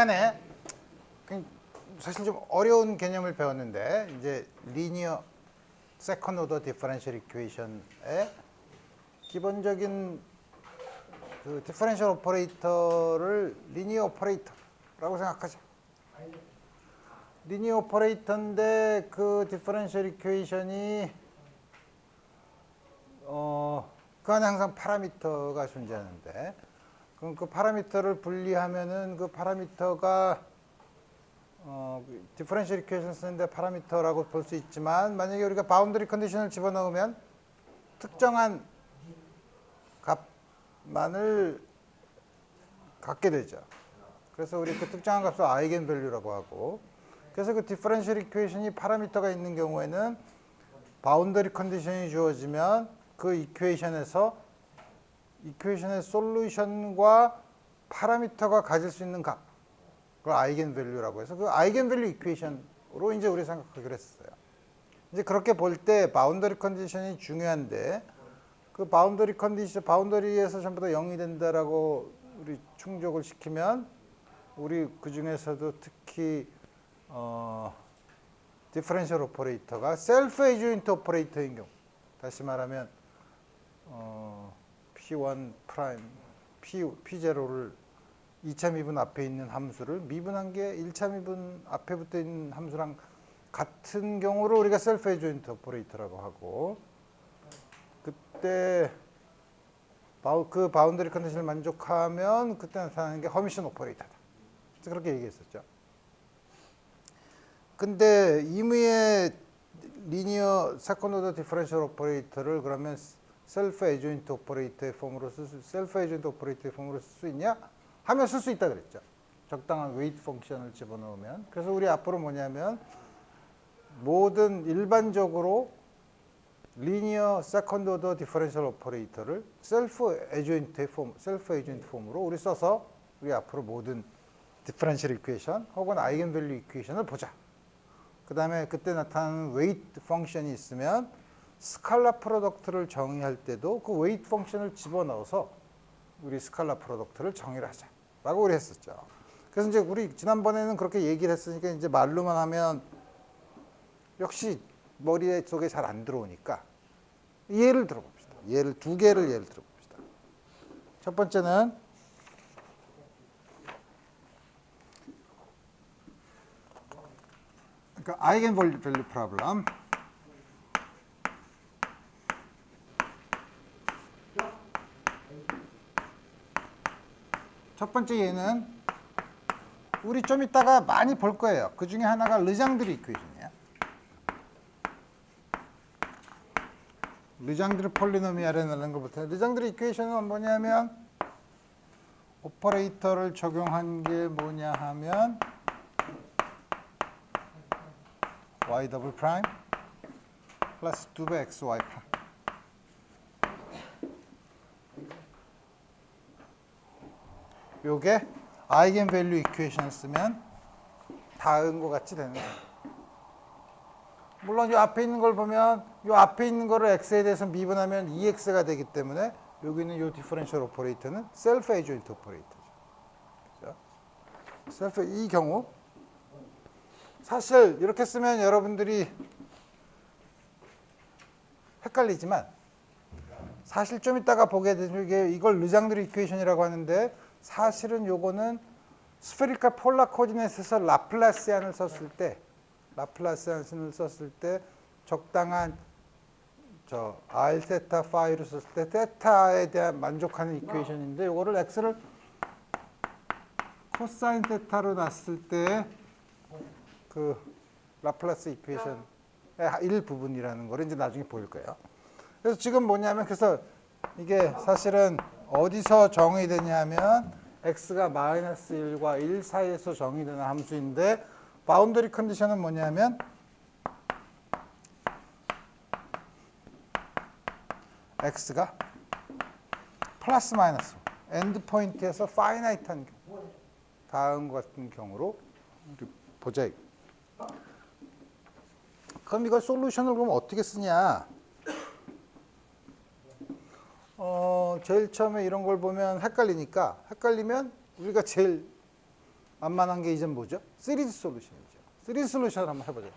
시간에 사실 좀 어려운 개념을 배웠는데 이제 리니어 세컨드 오더 디퍼런셜 이퀘이션의 기본적인 그 디퍼런셜 오퍼레이터를 리니어 오퍼레이터라고 생각하자. 리니어 오퍼레이터인데 그 디퍼런셜 이퀘이션이 그 안에 항상 파라미터가 존재하는데 그럼 그 파라미터를 분리하면은 그 파라미터가 디퍼런셜 이퀘이션 쓰는데 파라미터라고 볼 수 있지만 만약에 우리가 바운더리 컨디션을 집어넣으면 특정한 값만을 갖게 되죠. 그래서 우리 그 특정한 값을 아이겐 밸류라고 하고 그래서 그 디퍼런셜 이퀘이션이 파라미터가 있는 경우에는 바운더리 컨디션이 주어지면 그 이퀘이션의 솔루션과 파라미터가 가질 수 있는 값 그걸 아이겐 밸류라고 해서 그 아이겐 밸류 이퀘이션으로 이제 우리 생각하기로 했어요. 이제 그렇게 볼 때 바운더리 컨디션이 중요한데 그 바운더리 컨디션 바운더리에서 전부 다 0이 된다라고 우리 충족을 시키면 우리 그 중에서도 특히 디퍼런셜 오퍼레이터가 셀프 에듀인트 오퍼레이터인 경우 다시 말하면 P1 프라임 P0를 2차 미분 앞에 있는 함수를 미분한 게 1차 미분 앞에 붙어 있는 함수랑 같은 경우를 우리가 셀프 에듀인트 오퍼레이터라고 하고 그때 그 바운더리 컨디션을 만족하면 그때 나타나는 게 허미션 오퍼레이터다. 그렇게 얘기했었죠. 근데 임의의 리니어 세컨드 오더 디퍼런셜 오퍼레이터를 그러면 셀프 에듀인트 오퍼레이터의 폼으로 쓸 수 있냐? 하면 쓸 수 있다 그랬죠. 적당한 웨이트 펑션을 집어넣으면. 그래서 우리 앞으로 뭐냐면 모든 일반적으로 리니어 세컨드 오더 디퍼런셜 오퍼레이터를 셀프 에듀인트 폼으로 우리 써서 우리 앞으로 모든 디퍼런셜 이퀘이션 혹은 아이겐 밸류 이퀘이션을 보자. 그 다음에 그때 나타나는 웨이트 펑션이 있으면 스칼라 프로덕트를 정의할 때도 그 웨이트 펑션을 집어넣어서 우리 스칼라 프로덕트를 정의를 하자라고 우리 했었죠. 그래서 이제 우리 지난번에는 그렇게 얘기를 했으니까 이제 말로만 하면 역시 머리에 속에 잘 안 들어오니까 예를 들어봅시다. 두 개를 예를 들어봅시다. 첫 번째는 그러니까 아이겐 밸류 프로블럼. 첫 번째 예는 우리 좀 이따가 많이 볼 거예요. 그 중에 하나가 르장드르 이퀘이션이에요. 르장드르 폴리노미알이라는 것부터 르장드르 이퀘이션은 뭐냐면 오퍼레이터를 적용한 게 뭐냐 하면 y 더블 프라임 플러스 2배 xy 프라임 요게 아이겐 밸류 이퀘이션을 쓰면 다음 것 같이 되는 거예요. 물론 이 앞에 있는 걸 보면 이 앞에 있는 거를 x에 대해서 미분하면 2x가 되기 때문에 여기 있는 이 디퍼런셜 오퍼레이터는 셀프 에듀인트 오퍼레이터죠. 그렇죠? 이 경우 사실 이렇게 쓰면 여러분들이 헷갈리지만 사실 좀 이따가 보게 되면 이걸 르장드르 이퀘이션이라고 하는데 사실은 요거는 스페리컬 폴라 코디네이트에서 라플라시안을 썼을 때 적당한 r 세타 파이를 썼을 때 테타에 대한 만족하는 이퀘이션인데 요거를 x를 코사인 테타로 놨을 때 그 라플라스 이퀘이션의 일부분이라는 걸 이제 나중에 보일 거예요. 그래서 지금 뭐냐면 그래서 이게 사실은 어디서 정의되냐면 x가 마이너스 1과 1 사이에서 정의되는 함수인데 바운더리 컨디션은 뭐냐면 x가 플러스 마이너스 엔드 포인트에서 파이나이트한 경우 다음 같은 경우로 우리 보자. 그럼 이걸 솔루션을 그럼 어떻게 쓰냐? 제일 처음에 이런 걸 보면 헷갈리면 우리가 제일 만만한 게 이젠 뭐죠? 시리즈 솔루션이죠. 시리즈 솔루션을 한번 해보죠.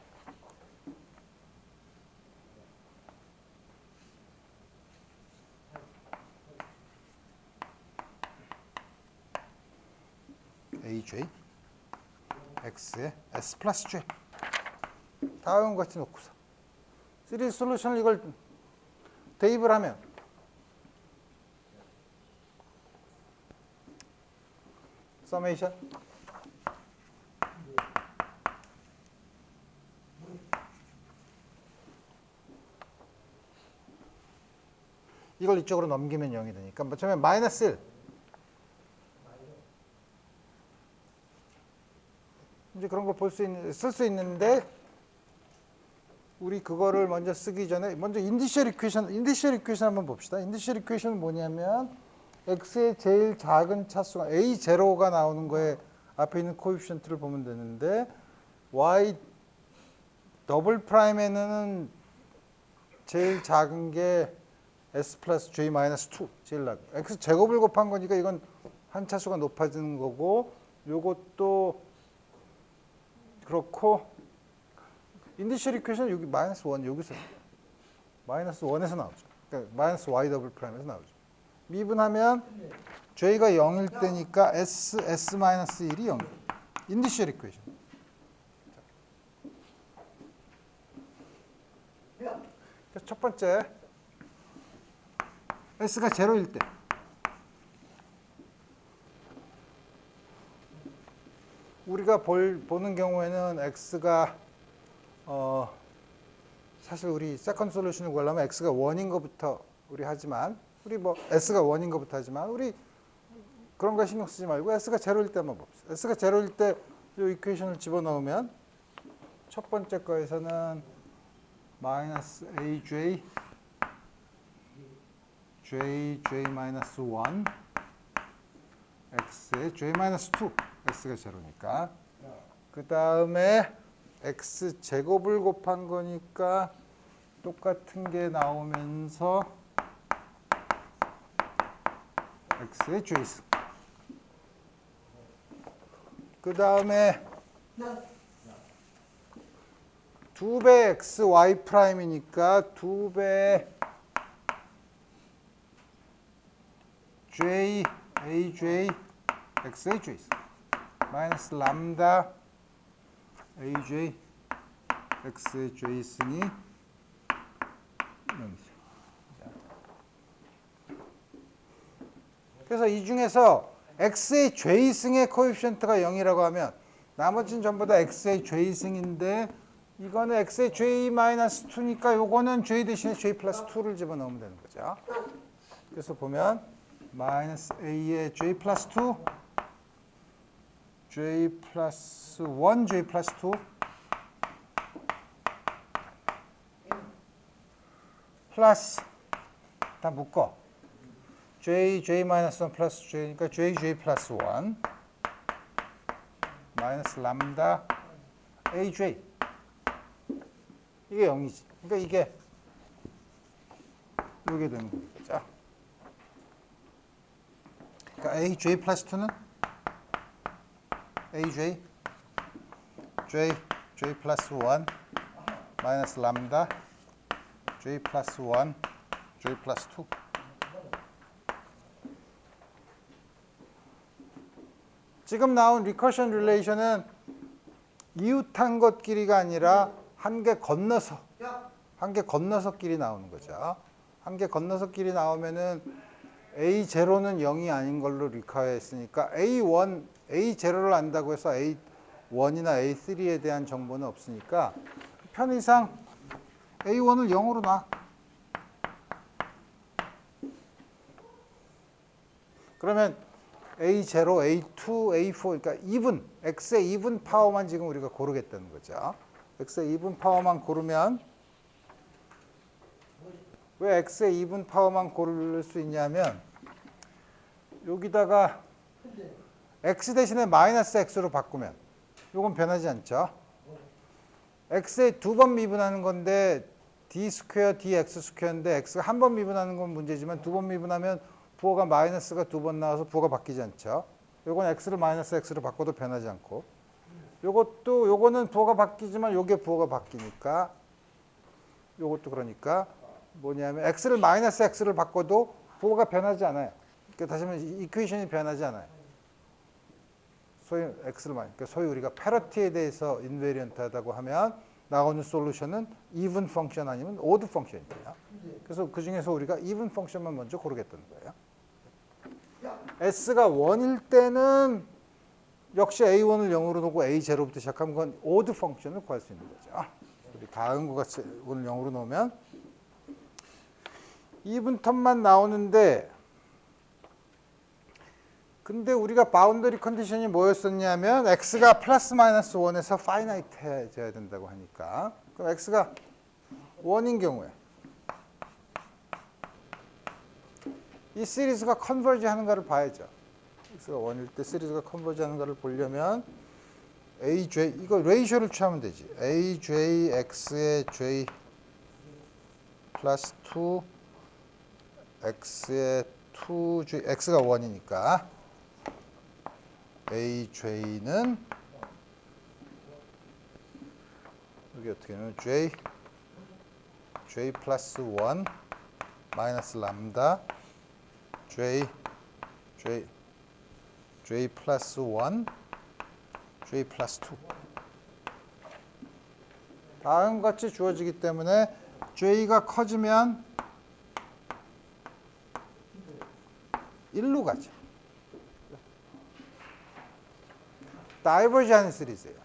AJ X에 S 플러스 J 다음 같이 놓고서 시리즈 솔루션을 이걸 대입을 하면 서메이션 이걸 이쪽으로 넘기면 0이 되니까 뭐 처음에 마이너스 1 이제 그런 걸 쓸 수 있는데 우리 그거를 먼저 쓰기 전에 먼저 인디셜 이퀘이션 한번 봅시다. 인디셜 이퀘이션은 뭐냐면 x의 제일 작은 차수가 a0가 나오는 거에 앞에 있는 코에피션트를 보면 되는데 y 더블 프라임에는 제일 작은 게 s 플러스 j 마이너스 2 제일 낮고 x 제곱을 곱한 거니까 이건 한 차수가 높아지는 거고 요것도 그렇고 인디셜 이퀘이션 여기 마이너스 1 여기서 마이너스 1에서 나오죠. 그러니까 마이너스 y 더블 프라임에서 나오죠. 미분하면 j가 0일 때니까 s 마이너스 1이 0. 인디셜 이퀘이션. 첫 번째 s가 0일 때 우리가 보는 경우에는 x가 사실 우리 세컨드 솔루션을 구하려면 x가 1인 것부터 우리 하지만 우리 뭐 s가 1인 것부터 하지만 우리 그런 거 신경 쓰지 말고 s가 0일 때만 봅시다. s가 0일 때 이 이퀘이션을 집어넣으면 첫 번째 거에서는 마이너스 aj j 마이너스 1 x에 j 마이너스 2 x가 0니까 그 다음에 x 제곱을 곱한 거니까 똑같은 게 나오면서 x의 j승 그 다음에 2배 x y 프라임이니까 2배 j aj x의 j승 마이너스 람다 aj x의 j승이 0이죠. 그래서 이 중에서 x의 j승의 코에피션트가 0이라고 하면 나머지는 전부 다 x의 j승인데 이거는 x의 j-2니까 요거는 j 대신에 j 플러스 2를 집어넣으면 되는 거죠. 그래서 보면 마이너스 a의 j 플러스 2 j 플러스 1 j 플러스 2 플러스 다 묶어 j 마이너스 1 플러스 j니까 j 플러스 1 마이너스 람다 aj 이게 0이지. 그러니까 이게 되는 거죠. 그러니까 aj 플러스 2는 aj j 플러스 1 마이너스 람다 j 플러스 1 j 플러스 2 지금 나온 리커션 릴레이션은 이웃한 것끼리가 아니라 한 개 건너서 끼리 나오는 거죠. 한 개 건너서 끼리 나오면은 A0는 0이 아닌 걸로 리커했으니까 A0를 안다고 해서 A1이나 A3에 대한 정보는 없으니까 편의상 A1을 0으로 놔. 그러면 A0, A2, A4 그러니까 X의 이분 파워만 지금 우리가 고르겠다는 거죠. X의 이분 파워만 고르면 왜 X의 이분 파워만 고를 수 있냐면 여기다가 X 대신에 마이너스 X로 바꾸면 이건 변하지 않죠. X에 두 번 미분하는 건데 D 스퀘어, DX 스퀘어인데 X가 한 번 미분하는 건 문제지만 두 번 미분하면 부호가 마이너스가 두 번 나와서 부호가 바뀌지 않죠. 요건 x를 마이너스 x로 바꿔도 변하지 않고 요것도 요거는 부호가 바뀌지만 요게 부호가 바뀌니까 요것도 그러니까 뭐냐면 x를 마이너스 x를 바꿔도 부호가 변하지 않아요. 그러니까 다시 말하면 이퀘이션이 변하지 않아요. 소위 x를 그러니까 소위 우리가 패러티에 대해서 인베리언트하다고 하면 나오는 솔루션은 even 펑션 아니면 odd 펑션이에요. 그래서 그 중에서 우리가 even 펑션만 먼저 고르겠다는 거예요. s가 1일 때는 역시 a1을 0으로 놓고 a0부터 시작하면 그건 odd 펑션을 구할 수 있는 거죠. 우리 다음과 같이 오늘 0으로 놓으면 even 텀만 나오는데 근데 우리가 바운더리 컨디션이 뭐였었냐면 x가 플러스 마이너스 1에서 파이나이트 해줘야 된다고 하니까 그럼 x가 1인 경우에 이 시리즈가 컨버지 하는가를 봐야죠. x가 1일 때 시리즈가 컨버지 하는가를 보려면 aj 이거 레이쇼를 취하면 되지. ajx의 j 플러스 2 x의 2j x가 1이니까 aj는 여기 어떻게 하면 j 플러스 1 마이너스 람다 j 플러스 1 j 플러스 2 다음같이 주어지기 때문에 j가 커지면 1로 가죠. 다이버지 하는 시리즈예요.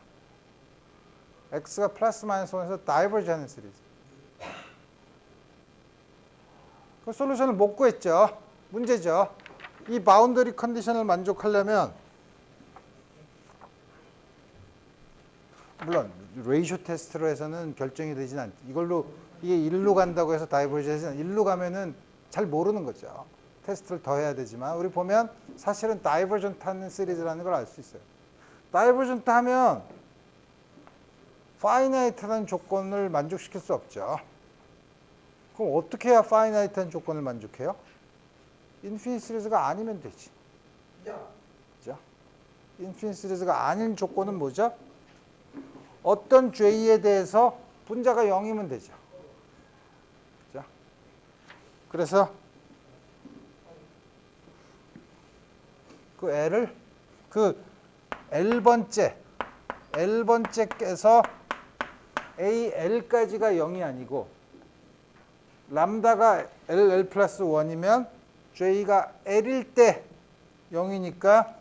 x가 플러스 마이너스 1에서 다이버지 하는 시리즈. 그 솔루션을 못 구했죠. 문제죠. 이 바운더리 컨디션을 만족하려면 물론 레이쇼 테스트로 해서는 결정이 되진 않죠. 이걸로 이게 1로 간다고 해서 다이버지 하지 않아요. 1로 가면은 잘 모르는 거죠. 테스트를 더 해야 되지만 우리 보면 사실은 다이버전트 하는 시리즈라는 걸 알 수 있어요. 다이버전트 하면 파이나이트라는 조건을 만족시킬 수 없죠. 그럼 어떻게 해야 파이나이트한 조건을 만족해요? 인피니트 시리즈가 아니면 되지. 그죠? 인피니트 시리즈가 아닌 조건은 뭐죠? 어떤 J에 대해서 분자가 0이면 되죠. 그죠? 그래서 그 L을 L번째께서 AL까지가 0이 아니고 람다가 LL 플러스 1이면 J가 L일 때 0이니까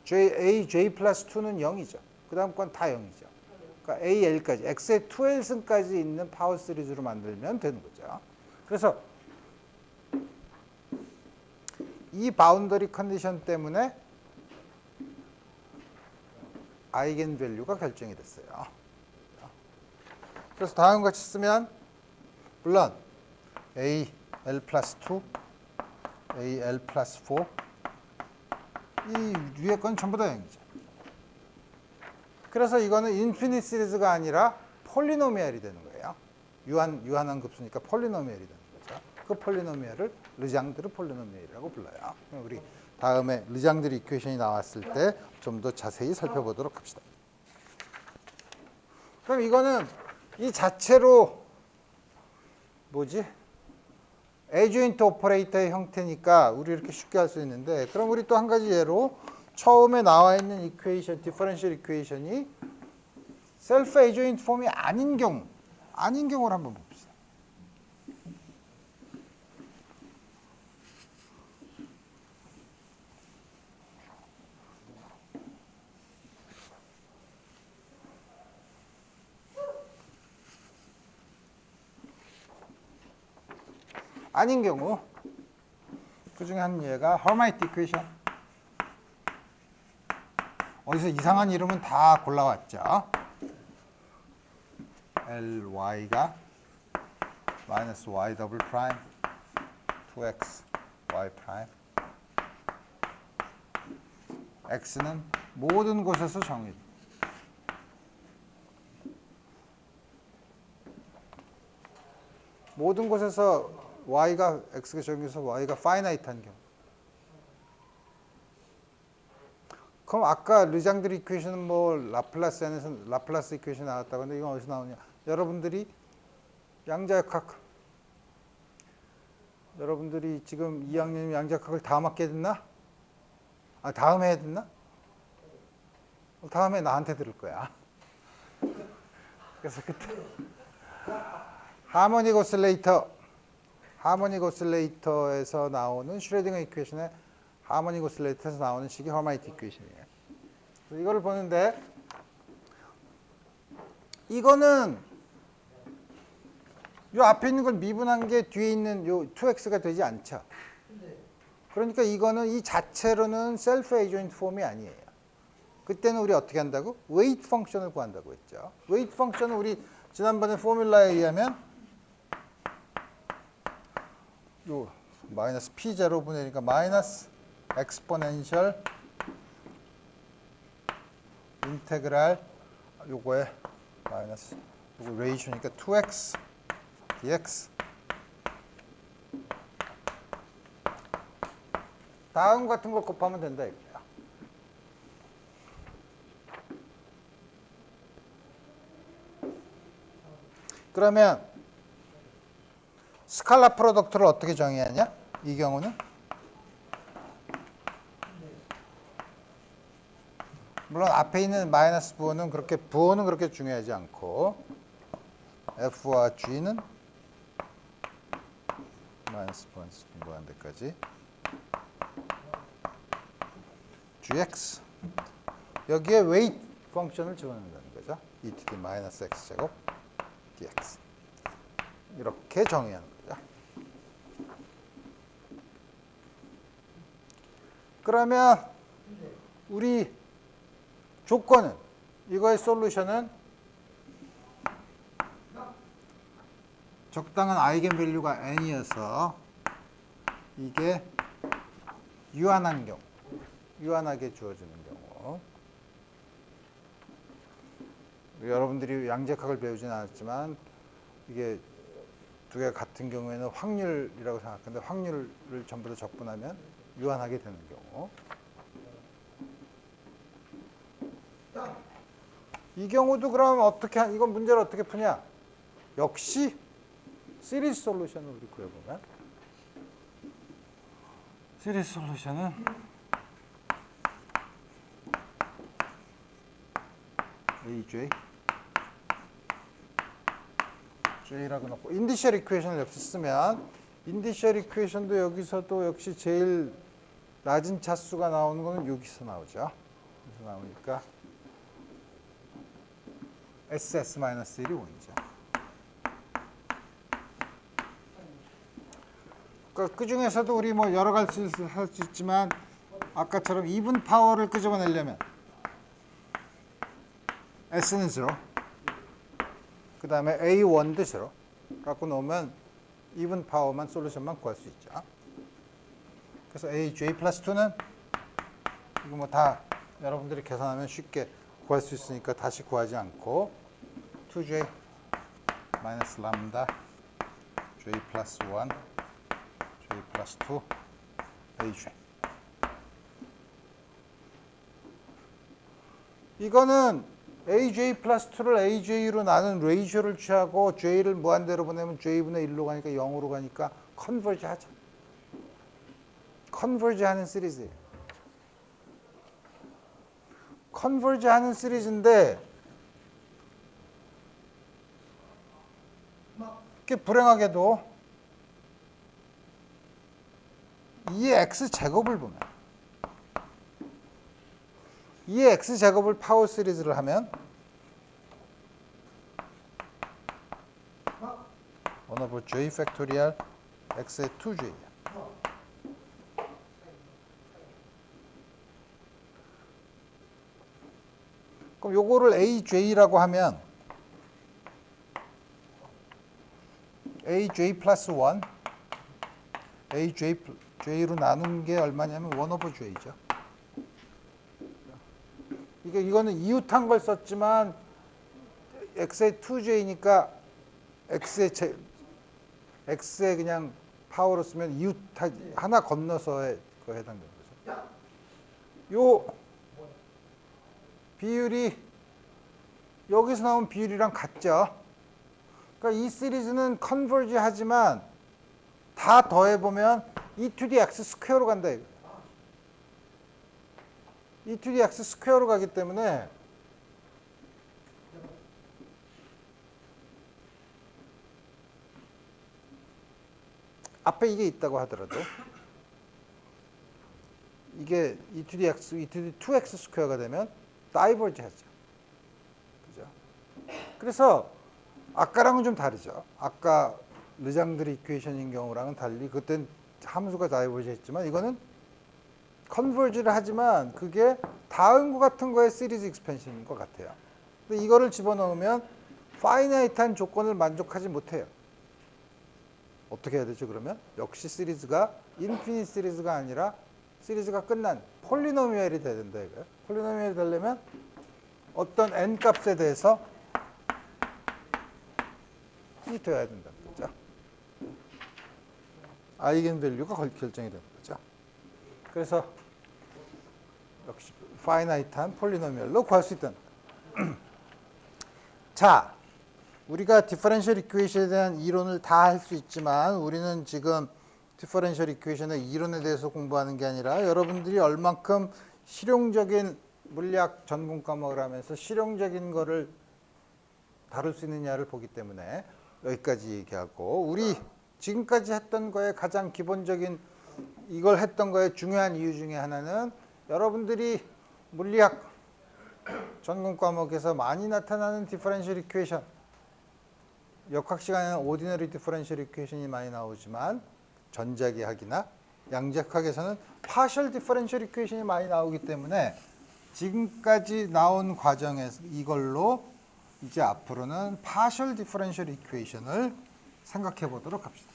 J 플러스 2는 0이죠. 그 다음 건 다 0이죠. 그러니까 AL까지, X의 2L승까지 있는 파워 시리즈로 만들면 되는 거죠. 그래서 이 바운더리 컨디션 때문에 아이겐 밸류가 결정이 됐어요. 그래서 다음과 같이 쓰면 물론 AL 플러스 2, AL 플러스 4 이 위에 건 전부 다 0이죠. 그래서 이거는 인피니트 시리즈가 아니라 폴리노미얼이 되는 거예요. 유한한 급수니까 폴리노미얼이 되는 거죠. 그 폴리노미얼을 르장드르 폴리노미얼이라고 불러요. 우리 다음에 르장드르 이퀘이션이 나왔을 때 좀 더 자세히 살펴보도록 합시다. 그럼 이거는 이 자체로 뭐지? 에듀인트 오퍼레이터의 형태니까 우리 이렇게 쉽게 할 수 있는데 그럼 우리 또 한 가지 예로 처음에 나와 있는 이퀘이션, 디퍼런셜 이퀘이션이 셀프 에듀인트 폼이 아닌 경우를 한번 봅시다. 아닌 경우 그 중에 한 예가 허마이트 이퀘이션. 어디서 이상한 이름은 다 골라왔죠. LY가 마이너스 Y 더블 프라임 2X Y 프라임 X는 모든 곳에서 정의. 모든 곳에서 Y가 X가 정의해서 Y가 파이나이트한 경우. 그럼 아까 르장들 이퀘이션은 뭐 라플라스 안에서 라플라스 이퀘이션 나왔다고 하는데 이건 어디서 나오냐? 여러분들이 양자역학 여러분들이 지금 2학년 양자역학을 다음 학기에 듣나? 아 다음 해에 듣나? 다음에 나한테 들을 거야. 그래서 그때 하모닉 오실레이터에서 나오는 슈레딩거 이퀘이션의 하모닉 오실레이터에서 나오는 식이 허마이트 이퀘이션이에요. 이거를 보는데 이거는 요 앞에 있는 걸 미분한 게 뒤에 있는 요 2x가 되지 않죠. 그러니까 이거는 이 자체로는 셀프 에이조인트 폼이 아니에요. 그때는 우리 어떻게 한다고? 웨이트 펑션을 구한다고 했죠. 웨이트 펑션은 우리 지난번에 포뮬라에 의하면 요 마이너스 p0분의 1이니까 마이너스 엑스포넨셜 인테그랄 요거에 마이너스 요거 레이쇼니까 2x dx 다음 같은 걸 곱하면 된다 이거야. 그러면 스칼라 프로덕트를 어떻게 정의하냐? 이 경우는 물론 앞에 있는 마이너스 부호는 그렇게 중요하지 않고 F와 G는 마이너스 무한대까지 GX 여기에 웨이트 펑션을 집어넣는다는 거죠. ETD 마이너스 X제곱 DX 이렇게 정의하는 거죠. 그러면 우리 조건은 이거의 솔루션은 적당한 아이겐 밸류가 n이어서 이게 유한한 경우, 유한하게 주어지는 경우. 여러분들이 양자역학을 배우진 않았지만 이게 두 개가 같은 경우에는 확률이라고 생각하는데 확률을 전부 다 적분하면 유한하게 되는 경우. 이 경우도 그럼 이건 문제를 어떻게 푸냐? 역시 시리즈 솔루션을 우리 구해보면 시리즈 솔루션은 AJ J라고 놓고 인디셜 이퀘이션을 역시 쓰면 인디셜 이퀘이션도 여기서도 역시 제일 낮은 차수가 나오는 거는 여기서 나오죠. 여기서 나오니까 SS-1이 5이죠. 그 중에서도 우리 뭐 여러 가지 할 수 있지만 아까처럼 이분 파워를 끄집어내려면 S는 0, 그 다음에 A1도 0 갖고 놓으면 이분 파워만 솔루션만 구할 수 있죠. 그래서 AJ 플러스 2는 이거 뭐 다 여러분들이 계산하면 쉽게 구할 수 있으니까 다시 구하지 않고 2J 마이너스 람다 J 플러스 1 J 플러스 2 AJ 이거는 AJ 플러스 2를 AJ로 나눈 레이쇼를 취하고 J를 무한대로 보내면 J분의 1로 가니까 0으로 가니까 컨버지 하죠. 컨버지 하는 시리즈예요. 컨버지 하는 시리즈인데 이렇게 불행하게도 이 X제곱을 보면 이 X제곱을 파워 시리즈를 하면 1 J 팩토리얼 X의 2J야. 그럼 요거를 AJ라고 하면 AJ 플러스 1 AJ로 나눈 게 얼마냐면 1 J죠. 이거는 이웃한 걸 썼지만 X의 2J니까 X의 그냥 파워로 쓰면 이웃 하나 건너서에 해당되는 거죠. 요 비율이 여기서 나온 비율이랑 같죠. 그러니까 이 시리즈는 컨버지 하지만 다 더해보면 e to the x 스퀘어로 간다. e to the x 스퀘어로 가기 때문에 앞에 이게 있다고 하더라도 이게 e to the x, e to the 2x 스퀘어가 되면 다이버지 하죠. 그죠? 그래서 아까랑은 좀 다르죠. 아까 르장드리 이퀘이션인 경우랑은 달리 그땐 함수가 다이버지 했지만 이거는 컨버지를 하지만 그게 다음과 같은 거의 시리즈 익스펜션인 것 같아요. 근데 이거를 집어넣으면 파이나이트한 조건을 만족하지 못해요. 어떻게 해야 되죠, 그러면? 역시 시리즈가 인피니트 시리즈가 아니라 시리즈가 끝난 폴리노미얼이 돼야 된다 이거예요. 폴리노미얼이 되려면 어떤 n 값에 대해서 이 돼야 된다는 거죠. 아이겐 밸류가 결정이 되는 거죠. 그래서 역시 파이나이트한 폴리노미얼로 구할 수 있다는 거예요. 자, 우리가 디퍼런셜 이퀘이션에 대한 이론을 다 할 수 있지만 우리는 지금 디퍼런셜 이퀘이션의 이론에 대해서 공부하는 게 아니라 여러분들이 얼만큼 실용적인 물리학 전공 과목을 하면서 실용적인 거를 다룰 수 있느냐를 보기 때문에 여기까지 얘기하고 우리 지금까지 했던 거에 가장 기본적인 이걸 했던 거에 중요한 이유 중에 하나는 여러분들이 물리학 전공 과목에서 많이 나타나는 디퍼런셜 이퀘이션 역학 시간에는 오디너리 디퍼런셜 이퀘이션이 많이 나오지만 전자기학이나 양자학에서는 파셜 디퍼런셜 이퀘이션이 많이 나오기 때문에 지금까지 나온 과정에서 이걸로 이제 앞으로는 파셜 디퍼런셜 이퀘이션을 생각해 보도록 합시다.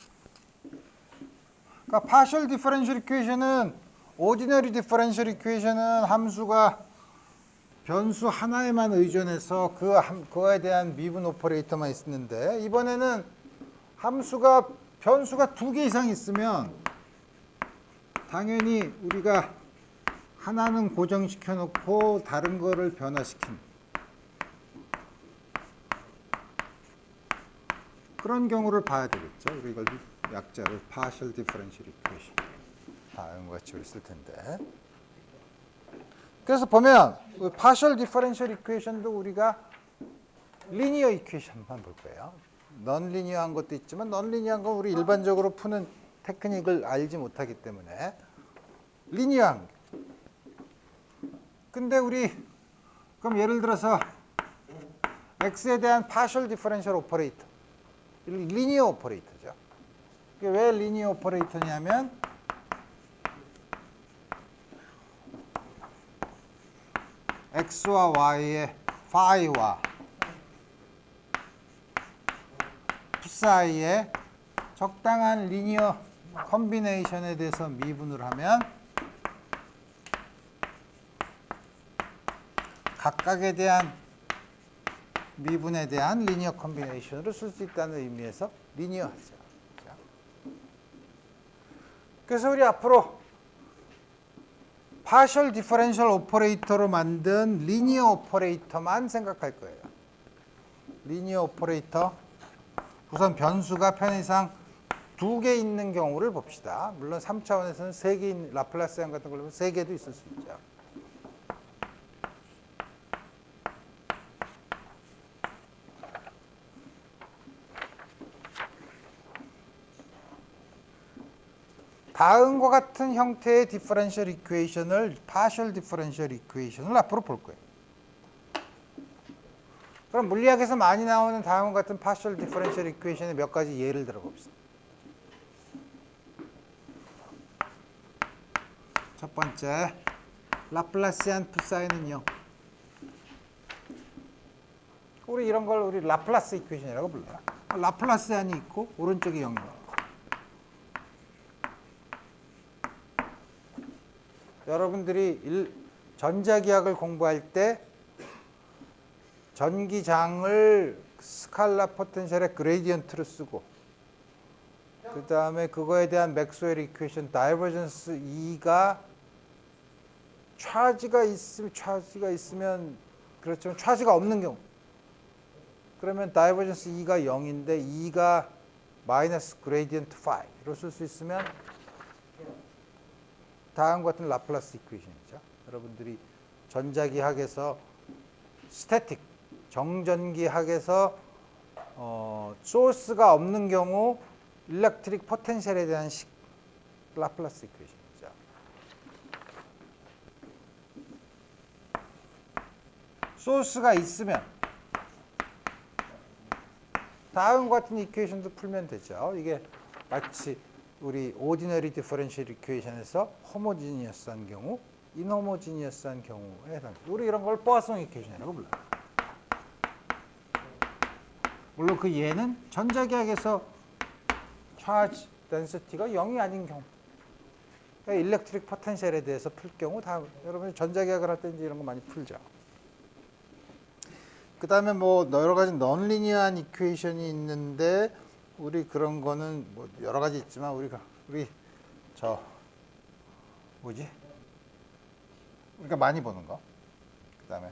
그러니까 파셜 디퍼런셜 이퀘이션은 오디너리 디퍼런셜 이퀘이션은 함수가 변수 하나에만 의존해서 그거에 대한 미분 오퍼레이터만 있었는데 이번에는 변수가 2개 이상 있으면 당연히 우리가 하나는 고정시켜 놓고 다른 거를 변화시킨 그런 경우를 봐야 되겠죠. 우리 이걸 약자를 partial differential equation 다음과 같이 있을 텐데. 그래서 보면 partial differential equation도 우리가 linear equation만 볼 거예요. non-linear한 것도 있지만 non-linear한 건 우리 일반적으로 푸는 테크닉을 알지 못하기 때문에 linear한. 근데 우리 그럼 예를 들어서 x에 대한 partial differential operator, linear operator죠. 이게 왜 linear operator냐면 x와 y의 phi와 psi의 적당한 리니어 컨비네이션에 대해서 미분을 하면 각각에 대한 미분에 대한 리니어 컨비네이션으로 쓸 수 있다는 의미에서 리니어하죠. 그래서 우리 앞으로 파셜 디퍼런셜 오퍼레이터로 만든 리니어 오퍼레이터만 생각할 거예요. 리니어 오퍼레이터 우선 변수가 편의상 2개 있는 경우를 봅시다. 물론 3차원에서는 3개 있는 라플라스형 같은 걸로 3개도 있을 수 있죠. 다음과 같은 형태의 디퍼런셜 이퀘이션을 파셜 디퍼런셜 이퀘이션을 앞으로 볼 거예요. 그럼 물리학에서 많이 나오는 다음과 같은 파셜 디퍼런셜 이퀘이션의 몇 가지 예를 들어 봅시다. 첫 번째, 라플라시안 psi는요. 우리 이런 걸 우리 라플라스 이퀘이션이라고 불러요. 라플라시안이 있고 오른쪽에 0이에요. 여러분들이 전자기학을 공부할 때 전기장을 스칼라 포텐셜의 그레디언트로 쓰고 그 다음에 그거에 대한 맥스웰 이퀘이션 다이버전스 E가 차지가 있으면 그렇지만 차지가 없는 경우. 그러면 다이버전스 E가 0인데 E가 마이너스 그레디언트 파이로 쓸 수 있으면 다음과 같은 라플라스 이퀘이션이죠. 여러분들이 전자기학에서 스태틱, 정전기학에서 소스가 없는 경우 일렉트릭 포텐셜에 대한 라플라스 이퀘이션이죠. 소스가 있으면 다음과 같은 이퀘이션도 풀면 되죠. 이게 마치 우리 오디너리 디퍼런셜 이퀘이션에서 호모지니어스한 경우, 인호모지니어스한 경우에 해당합니다. 우리 이런 걸 포아송 이퀘이션이라고 불러요. 물론 그 예는 전자기학에서 차지 덴시티가 0이 아닌 경우, 그러니까 일렉트릭 포텐셜에 대해서 풀 경우 다 여러분이 전자기학을 할 때 이제 이런 거 많이 풀죠. 그 다음에 뭐 여러 가지 넌리니어한 이퀘이션이 있는데 우리 그런 거는 뭐 여러 가지 있지만 우리가 많이 보는 거. 그 다음에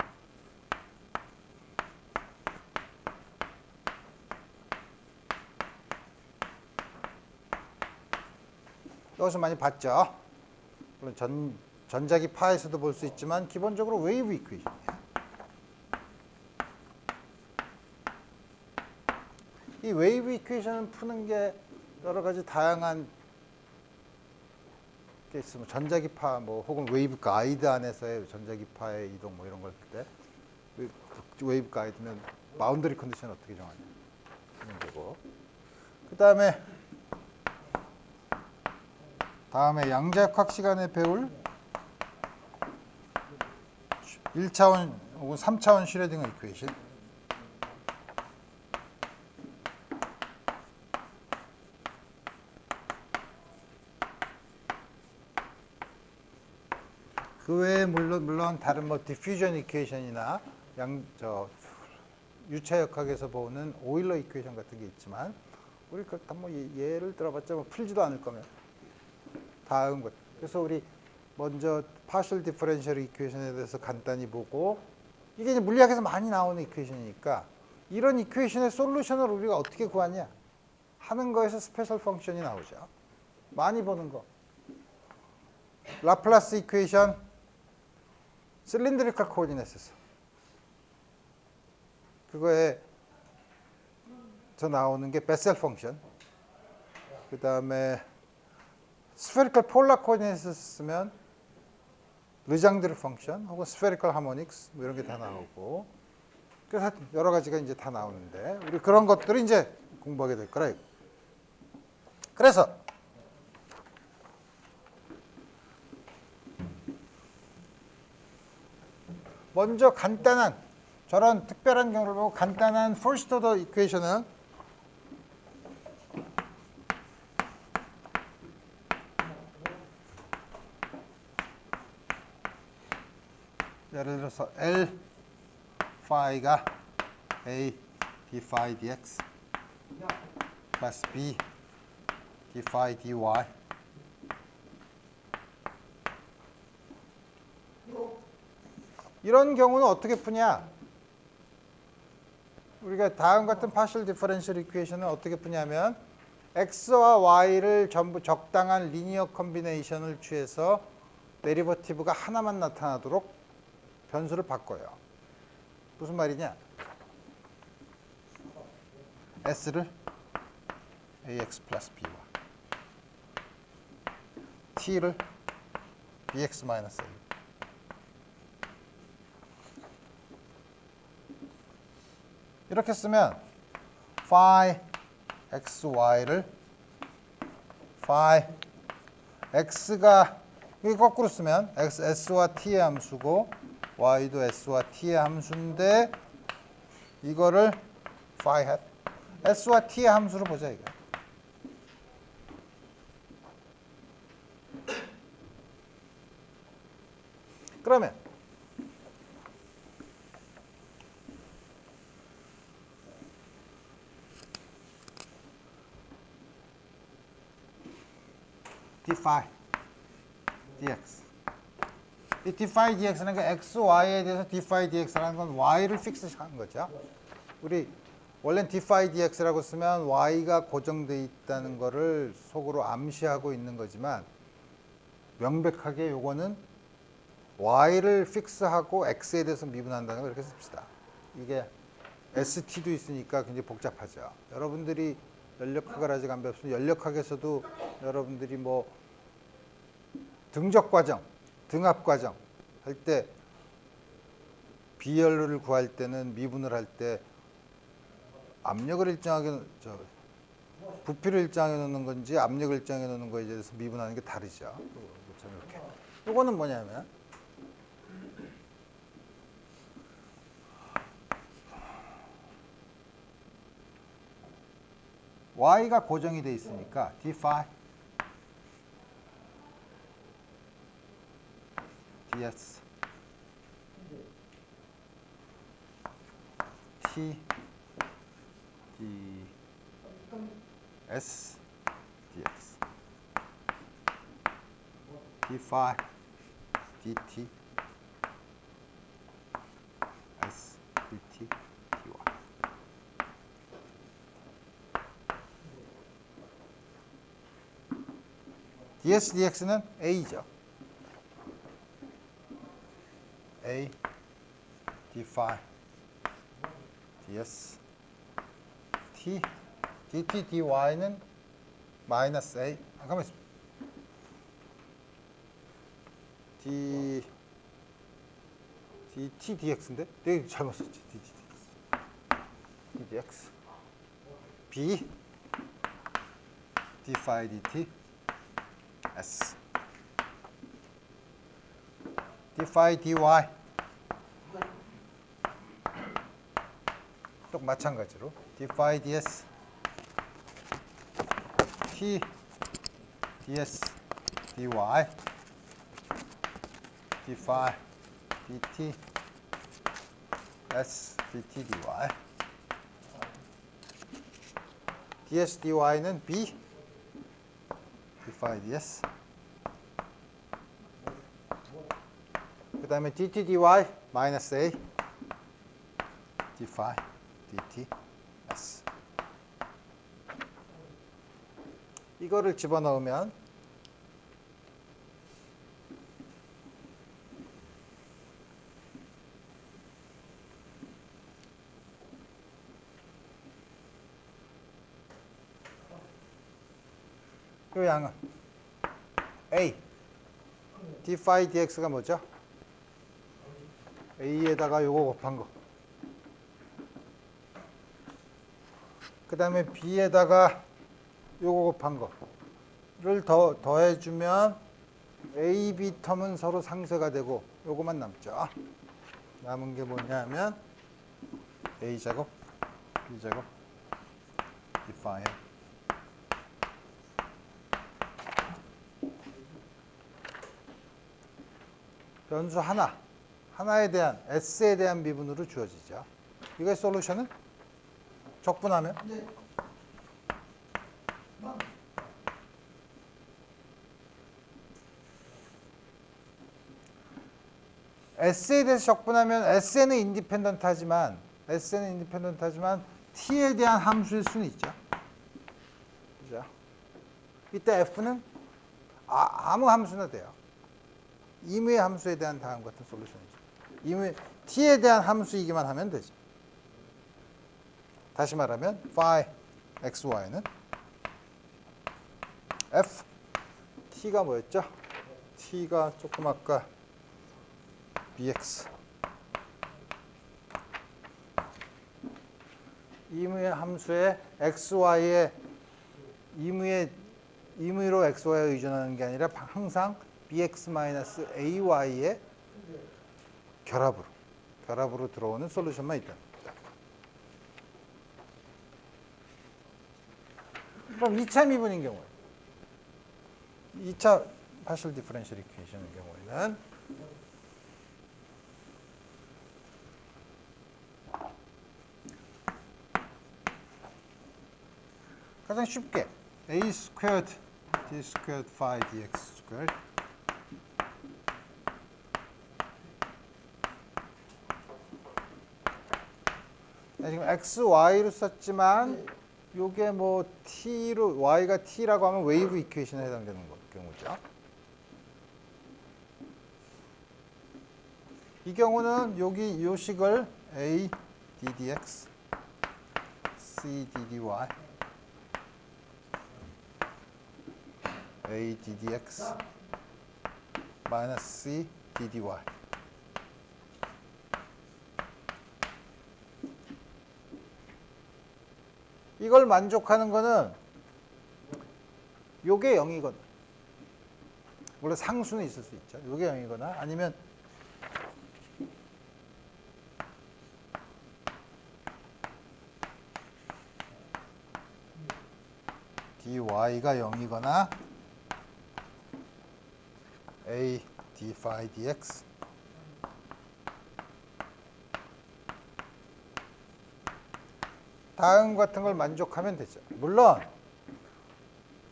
여기서 많이 봤죠. 물론 전자기 파에서도 볼 수 있지만 기본적으로 웨이브 이퀘이션이에요. 이 웨이브 이퀘이션을 푸는 게 여러 가지 다양한 게 있으면 전자기파 뭐 혹은 웨이브 가이드 안에서의 전자기파의 이동 뭐 이런 걸 볼 때 웨이브 가이드면 바운더리 컨디션 어떻게 정하냐 하는 거고. 그다음에 양자역학 시간에 배울 1차원 혹은 3차원 슈레딩거 이퀘이션. 그 외에 물론 다른 뭐 디퓨전 이퀘이션이나 유차역학에서 보는 오일러 이퀘이션 같은 게 있지만 우리 뭐 예를 들어봤자 뭐 풀지도 않을 거면 다음 것. 그래서 우리 먼저 파셜 디퍼런셜 이퀘이션에 대해서 간단히 보고 이게 이제 물리학에서 많이 나오는 이퀘이션이니까 이런 이퀘이션의 솔루션을 우리가 어떻게 구하냐 하는 거에서 스페셜 펑션이 나오죠. 많이 보는 거. 라플라스 이퀘이션 실린드리컬 코오디네이트에서 그거에 저 나오는 게 베셀 펑션. 그 다음에 스페리컬 폴라 코오디네이트 쓰면 르장드르 펑션 혹은 스페리컬 하모닉스 뭐 이런 게 다 나오고 그래서 여러 가지가 이제 다 나오는데 우리 그런 것들을 이제 공부하게 될 거라. 그래서 먼저 간단한 저런 특별한 경우를 보고 간단한 퍼스트 오더 이퀘이션은 예를 들어서 L 파이가 A d phi dx 플러스 B d phi dy 이런 경우는 어떻게 푸냐? 우리가 다음 같은 파셜 디퍼런셜 이퀘이션은 어떻게 푸냐면 x와 y를 전부 적당한 리니어 컨비네이션을 취해서 데리버티브가 하나만 나타나도록 변수를 바꿔요. 무슨 말이냐? s를 ax 플러스 b와 t를 bx 마이너스 a 이렇게 쓰면 phi xy를 phi x가 여기 거꾸로 쓰면 x s와 t의 함수고 y도 s와 t의 함수인데 이거를 phi hat s와 t의 함수로 보자 이거. 그러면 d phi dx 이 d phi dx는 그 x, y에 대해서 d phi dx라는 건 y를 픽스한 거죠. 우리 원래 d phi dx라고 쓰면 y가 고정돼 있다는 거를 속으로 암시하고 있는 거지만 명백하게 요거는 y를 픽스하고 x에 대해서 미분한다는 걸 이렇게 씁시다. 이게 ST도 있으니까 굉장히 복잡하죠. 여러분들이 연력학을 아직 안 배웠으면 연력학에서도 여러분들이 뭐 등적 과정, 등합 과정 할 때 비연료를 구할 때는 미분을 할 때 압력을 일정하게 부피를 일정하게 놓는 건지 압력을 일정하게 놓는 거에 대해서 미분하는 게 다르죠. 이렇게. 이거는 뭐냐면 y가 고정이 돼 있으니까 d phi ds t ds dx d phi dt s dt dy ds dx는 a죠. a d phi ds t dt dy는 마이너스 a 가만 있어. d dt dx인데 내가 잘못 썼지. dt dx dx b d phi dt s d phi dy 또 마찬가지로 d phi ds t ds dy d phi dt s dt dy ds dy는 b d phi ds 그 다음에 dt dy 마이너스 a d phi dt s 이거를 집어넣으면 이 양은 a d phi dx가 뭐죠? a에다가 요거 곱한 거. 그 다음에 b에다가 요거 곱한 거를 더해주면 a, b 텀은 서로 상쇄가 되고 요거만 남죠. 남은 게 뭐냐면 a 제곱, b 제곱, d phi 변수 하나에 대한 s에 대한 미분으로 주어지죠. 이거의 솔루션은 적분하면 네. s에 대해서 적분하면 s는 인디펜던트하지만 t에 대한 함수일 수는 있죠. 그죠? 이때 f는 아무 함수나 돼요. 임의의 함수에 대한 다음 같은 솔루션이죠. 임의 t에 대한 함수이기만 하면 되죠. 다시 말하면 phi xy는 f t가 뭐였죠? t가 조금 아까 bx 임의의 함수에 xy의 임의로 xy에 의존하는 게 아니라 항상 bx-ay의 결합으로 들어오는 솔루션만 있다. 그럼 2차 미분인 경우에 2차 파셜 디퍼런셜 이퀘이션의 경우에는 가장 쉽게 a 스퀘어드 d 스퀘어드 phi dx 스퀘어드 지금 x, y로 썼지만 요게 뭐 t로 y가 t라고 하면 웨이브 이퀘이션에 해당되는 경우죠. 이 경우는 여기 요식을 a d dx, c d dy, a d dx 마이너스 c d dy 이걸 만족하는 거는 요게 0이거나 물론 상수는 있을 수 있죠. 요게 0이거나 아니면 dy가 0이거나 a d phi dx 다음 같은 걸 만족하면 되죠. 물론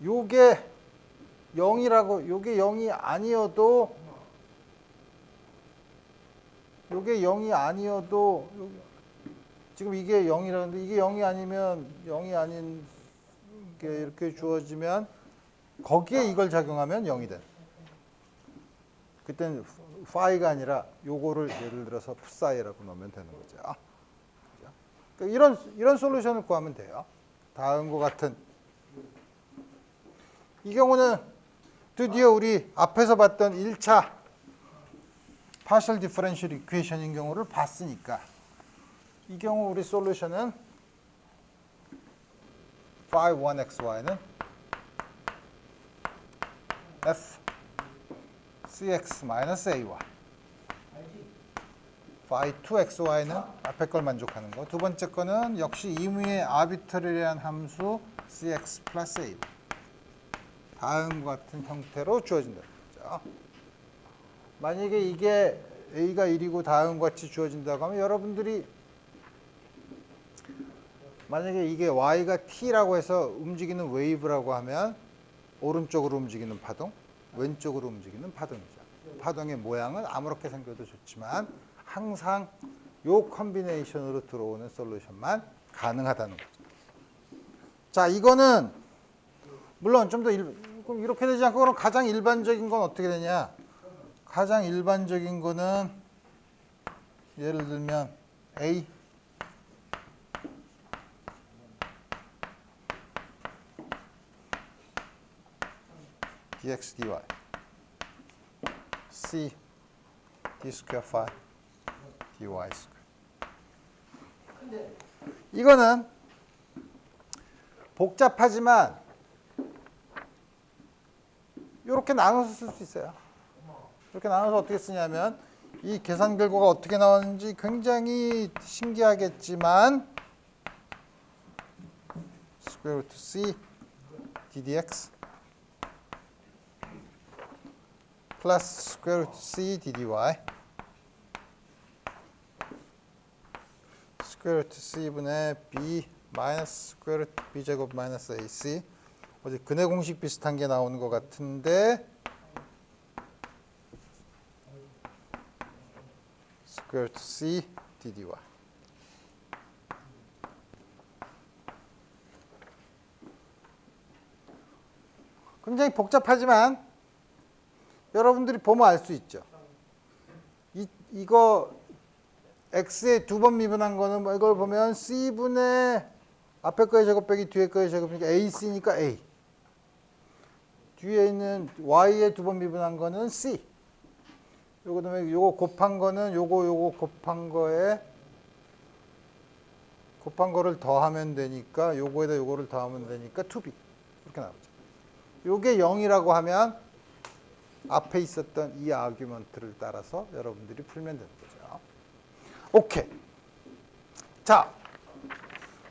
요게 0이라고 요게 0이 아니어도 요게 0이 아니어도 지금 이게 0이라는데 이게 0이 아니면 0이 아닌 게 이렇게 주어지면 거기에 이걸 작용하면 0이 돼. 그때는 파이가 아니라 요거를 예를 들어서 푸사이라고 넣으면 되는 거죠. 그러니까 이런 솔루션을 구하면 돼요. 다음과 같은 이 경우는 드디어 우리 앞에서 봤던 1차 partial differential equation인 경우를 봤으니까 이 경우 우리 솔루션은 phi 1xy는 f cx minus ay phi 2xy는 앞에 걸 만족하는 거. 두 번째 거는 역시 임의의 아비트러리한 함수 cx 플러스 a 다음과 같은 형태로 주어진다. 그렇죠? 만약에 이게 a가 1이고 다음과 같이 주어진다고 하면 여러분들이 만약에 이게 y가 t라고 해서 움직이는 웨이브라고 하면 오른쪽으로 움직이는 파동, 왼쪽으로 움직이는 파동이죠. 파동의 모양은 아무렇게 생겨도 좋지만 항상 요 컨비네이션으로 들어오는 솔루션만 가능하다는 거죠. 자, 이거는 물론 좀 더 이렇게 되지 않고 그럼 가장 일반적인 건 어떻게 되냐? 가장 일반적인 거는 예를 들면 A dx dy c d 스퀘어 phi dy 스퀘어 이거는 복잡하지만 이렇게 나눠서 쓸 수 있어요. 이렇게 나눠서 어떻게 쓰냐면 이 계산 결과가 어떻게 나왔는지 굉장히 신기하겠지만 square root c ddx 플러스 square root c ddy square root c분의 b 마이너스 square root b 제곱 마이너스 ac 어제 근해 공식 비슷한 게 나오는 것 같은데 square root c ddy 굉장히 복잡하지만 여러분들이 보면 알 수 있죠. 이거 x에 두 번 미분한 거는 뭐 이걸 보면 c분의 앞에 거의 제곱 빼기 뒤에 거의 제곱이니까 ac니까 a. 뒤에 있는 y에 두 번 미분한 거는 c. 요거 다음에 요거 곱한 거는 요거 곱한 거를 더하면 되니까 요거에다 요거를 더하면 되니까 2b. 이렇게 나오죠. 요게 0이라고 하면 앞에 있었던 이 아규먼트를 따라서 여러분들이 풀면 되는 거죠. 오케이. 자,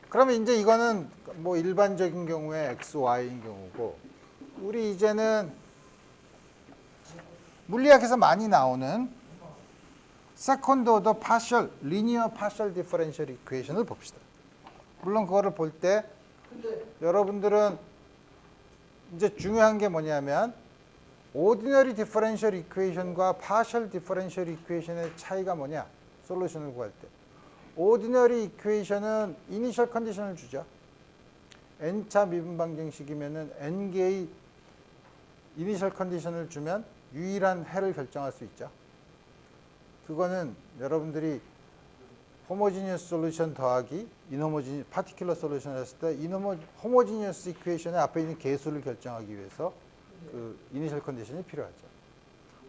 그러면 이제 이거는 뭐 일반적인 경우에 x, y인 경우고 우리 이제는 물리학에서 많이 나오는 세컨드 오더 파셜, 리니어 파셜 디퍼런셜 이퀘이션을 봅시다. 물론 그거를 볼 때 여러분들은 이제 중요한 게 뭐냐면 오디너리 디퍼런셜 이퀘이션과 파셜 디퍼런셜 이퀘이션의 차이가 뭐냐? 솔루션을 구할 때. 오디너리 이퀘이션은 이니셜 컨디션을 주죠. n차 미분 방정식이면은 n개의 이니셜 컨디션을 주면 유일한 해를 결정할 수 있죠. 그거는 여러분들이 호모지니어스 솔루션 더하기 인호모지니 파티큘러 솔루션 했을 때 호모지니어스 이퀘이션의 앞에 있는 개수를 결정하기 위해서 그 이니셜 컨디션이 필요하죠.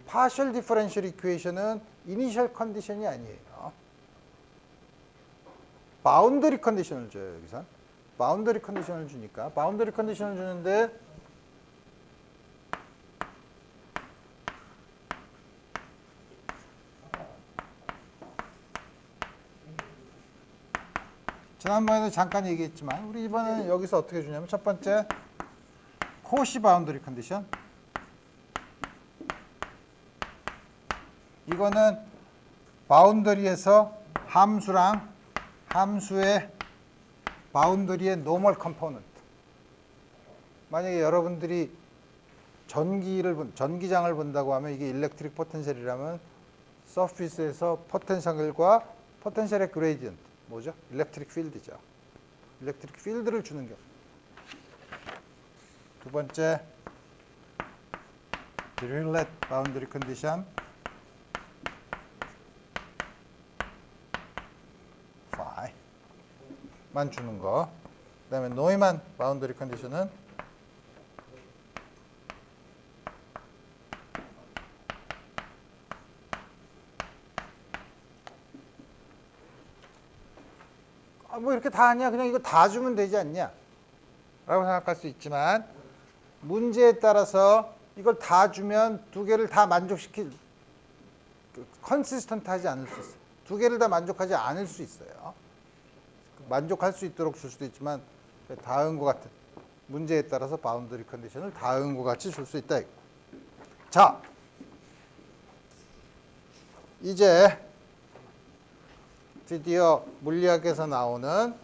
파셜 디퍼런셜 이퀘이션은 이니셜 컨디션이 아니에요. 바운더리 컨디션을 줘요, 여기서. 바운더리 컨디션을 주니까 바운더리 컨디션을 주는데 지난번에도 잠깐 얘기했지만 우리 이번에는 여기서 어떻게 주냐면 첫 번째 코시 바운더리 컨디션. 이거는 바운더리에서 함수의 바운더리의 노멀 컴포넌트. 만약에 여러분들이 전기장을 본다고 하면 이게 일렉트릭 포텐셜이라면 서피스에서 포텐셜과 포텐셜의 그레이디언트 뭐죠? 일렉트릭 필드죠. 일렉트릭 필드를 주는 경우. 두 번째 Dirichlet 바운더리 컨디션. 만 주는 거. 그다음에 노이만 바운더리 컨디션은 뭐 이렇게 다 하냐? 그냥 이거 다 주면 되지 않냐? 라고 생각할 수 있지만 문제에 따라서 이걸 다 주면 두 개를 다 컨시스턴트 하지 않을 수 있어요. 두 개를 다 만족하지 않을 수 있어요. 만족할 수 있도록 줄 수도 있지만 다음과 같은 문제에 따라서 바운더리 컨디션을 다음과 같이 줄 수 있다. 자, 이제 드디어 물리학에서 나오는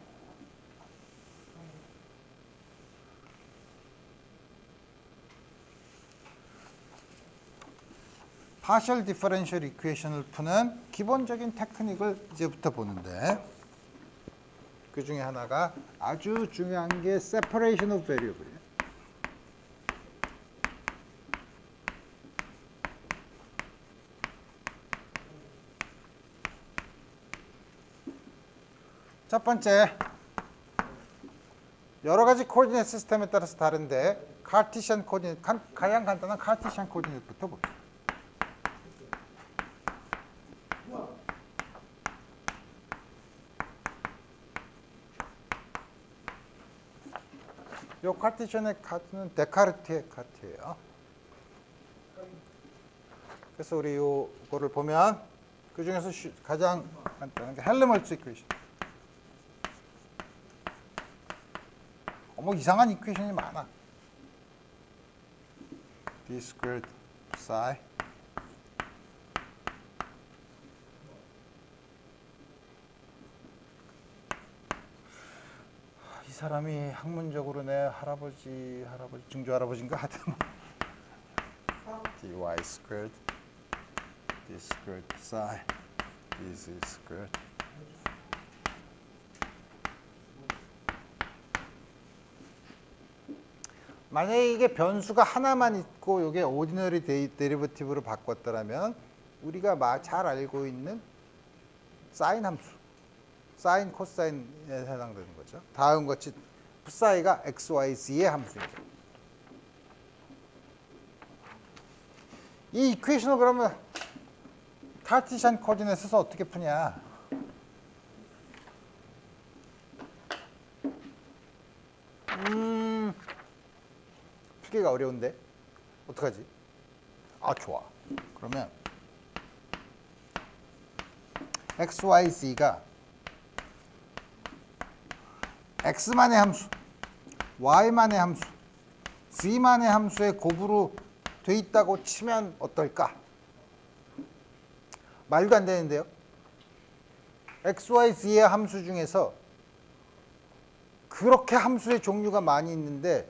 파셜 디퍼런셜 이퀘이션을 푸는 기본적인 테크닉을 이제부터 보는데 그 중에 하나가 아주 중요한 게 separation of variable이에요. 첫 번째, 여러 가지 코디네이트 시스템에 따라서 다른데 카르티시안 코디네이트, 가장 간단한 카르티시안 코디네이트부터 볼게요. 이 카르티시안의 카트는 데카르트의 카트예요. 그래서 우리 이거를 보면 그 중에서 가장 간단한 게 헬름홀츠 이퀘이션. 뭐 이상한 이퀘이션이 많아. d squared psi 이 사람이 학문적으로 내 할아버지 증조 할아버지인가 하여튼 dy squared d squared psi dz squared 만약에 이게 변수가 하나만 있고 이게 오디너리 데리버티브로 바꿨더라면 우리가 잘 알고 있는 사인 함수, 사인 코사인에 해당되는 거죠. 다음과 같이 psi가 x, y, z의 함수입니다. 이 이퀘이션을 그러면 카르티시안 코디네이트에서 어떻게 푸냐? 풀기가 어려운데 어떡하지? 아, 좋아. 그러면 x, y, z가 x만의 함수, y만의 함수, z만의 함수의 곱으로 돼 있다고 치면 어떨까? 말도 안 되는데요. x, y, z의 함수 중에서 그렇게 함수의 종류가 많이 있는데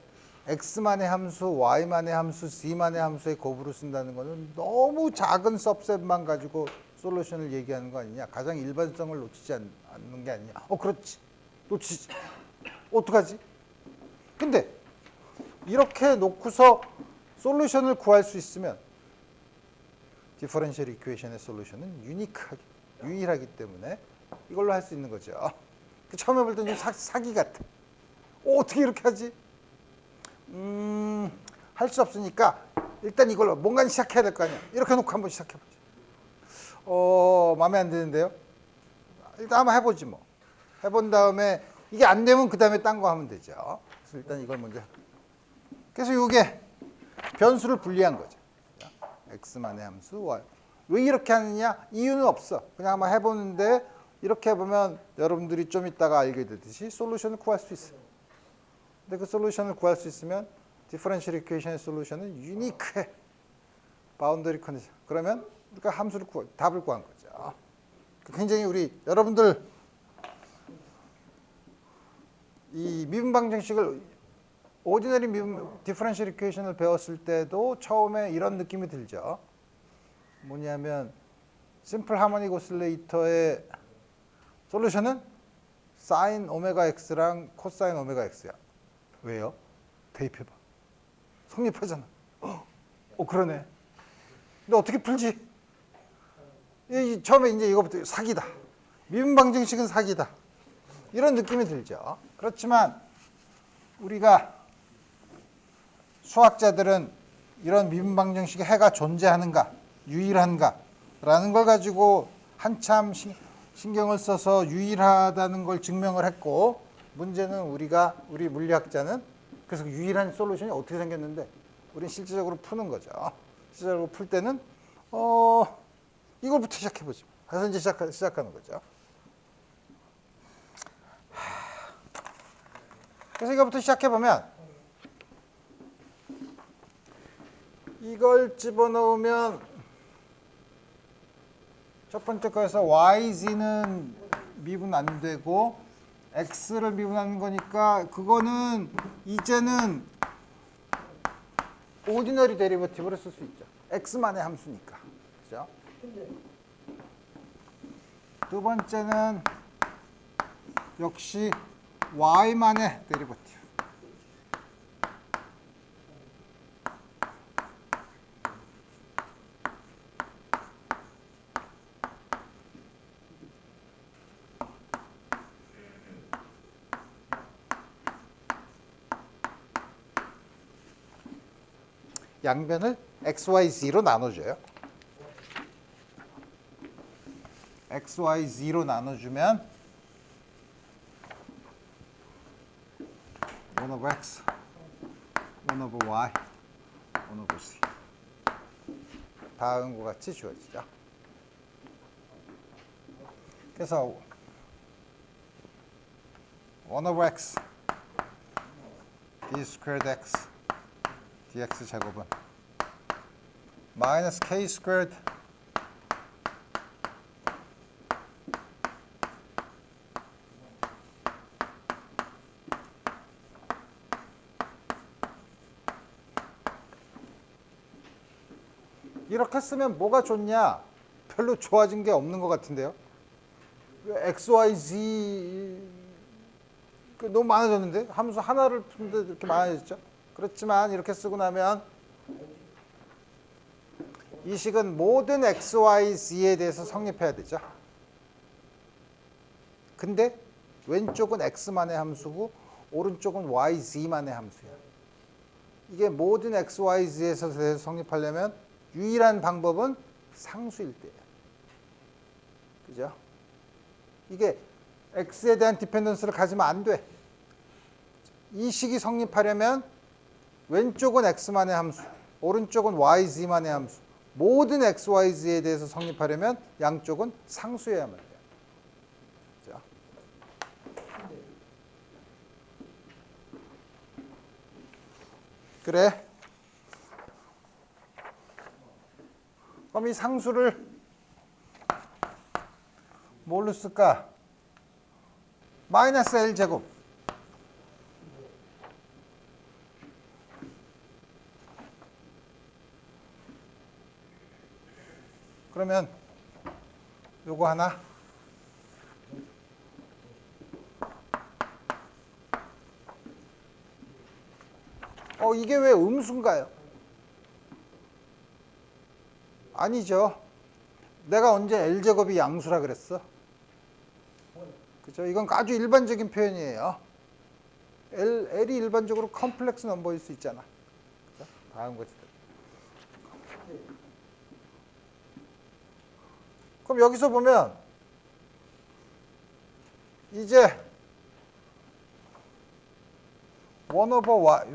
x만의 함수, y만의 함수, z만의 함수의 곱으로 쓴다는 것은 너무 작은 서브셋만 가지고 솔루션을 얘기하는 거 아니냐. 가장 일반성을 놓치지 않는 게 아니냐. 그렇지. 놓치지. 어떡하지? 근데 이렇게 놓고서 솔루션을 구할 수 있으면 디퍼런셜 이퀘이션의 솔루션은 유일하기 때문에 이걸로 할 수 있는 거죠. 처음에 볼 때는 좀 사기 같아. 어떻게 이렇게 하지? 할 수 없으니까 일단 이걸로 뭔가 시작해야 될 거 아니야. 이렇게 놓고 한번 시작해보자. 마음에 안 드는데요? 일단 한번 해보지 뭐. 해본 다음에 이게 안 되면 그 다음에 딴 거 하면 되죠. 그래서 일단 이걸 먼저. 그래서 이게 변수를 분리한 거죠. x만의 함수, y. 왜 이렇게 하느냐? 이유는 없어. 그냥 한번 해보는데 이렇게 해보면 여러분들이 좀 이따가 알게 되듯이 솔루션을 구할 수 있어요. 근데 그 솔루션을 구할 수 있으면 디퍼런셜 이퀘이션의 솔루션은 유니크해. 바운더리 컨디션. 그러면 우리가 함수를 답을 구한 거죠. 굉장히 우리 여러분들 이 미분 방정식을 오디너리 미분 디퍼런셜 이퀘이션을 배웠을 때도 처음에 이런 느낌이 들죠. 뭐냐면 심플 하모닉 오실레이터의 솔루션은 사인 오메가 x랑 코사인 오메가 x야. 왜요? 대입해봐. 성립하잖아. 그러네. 근데 어떻게 풀지? 처음에 이제 이거부터 사기다. 미분 방정식은 사기다. 이런 느낌이 들죠. 그렇지만 우리가 수학자들은 이런 미분 방정식의 해가 존재하는가, 유일한가라는 걸 가지고 한참 신경을 써서 유일하다는 걸 증명을 했고, 문제는 우리 물리학자는 그래서 유일한 솔루션이 어떻게 생겼는데 우리는 실질적으로 푸는 거죠. 실질적으로 풀 때는 이걸부터 시작해보죠. 그래서 이제 시작하는 거죠. 그래서 이거부터 시작해보면 이걸 집어넣으면 첫 번째 거에서 yz는 미분 안 되고 x를 미분하는 거니까 그거는 이제는 오디너리 데리버티브를 쓸 수 있죠. x만의 함수니까. 그죠? 두 번째는 역시 y만의 데리버티브. 양변을 xyz로 나눠줘요. xyz로 나눠주면 1 over x, 1 over y, 1 over z. 다음과 같이 주어지죠. 그래서 1 over x, d squared x, dx 제곱은 마이너스 k squared 이렇게 쓰면 뭐가 좋냐? 별로 좋아진 게 없는 것 같은데요. x, y, z 너무 많아졌는데? 함수 하나를 푸는데 이렇게 많아졌죠? 그렇지만 이렇게 쓰고 나면 이 식은 모든 x, y, z에 대해서 성립해야 되죠. 근데 왼쪽은 x만의 함수고 오른쪽은 y, z만의 함수야. 이게 모든 x, y, z에서 대해서 성립하려면 유일한 방법은 상수일 때예요. 그죠? 이게 x에 대한 디펜던스를 가지면 안 돼. 이 식이 성립하려면 왼쪽은 x만의 함수, 오른쪽은 y, z만의 함수. 모든 x, y, z에 대해서 성립하려면 양쪽은 상수여야만 돼요. 그죠? 그래. 그럼 이 상수를 뭘로 쓸까? 마이너스 L 제곱. 그러면 요거 하나. 이게 왜 음수인가요? 아니죠. 내가 언제 L제곱이 양수라 그랬어? 그죠? 이건 아주 일반적인 표현이에요. L이 일반적으로 컴플렉스 넘버일 수 있잖아. 그죠? 다음 거지. 그럼 여기서 보면 이제 1/y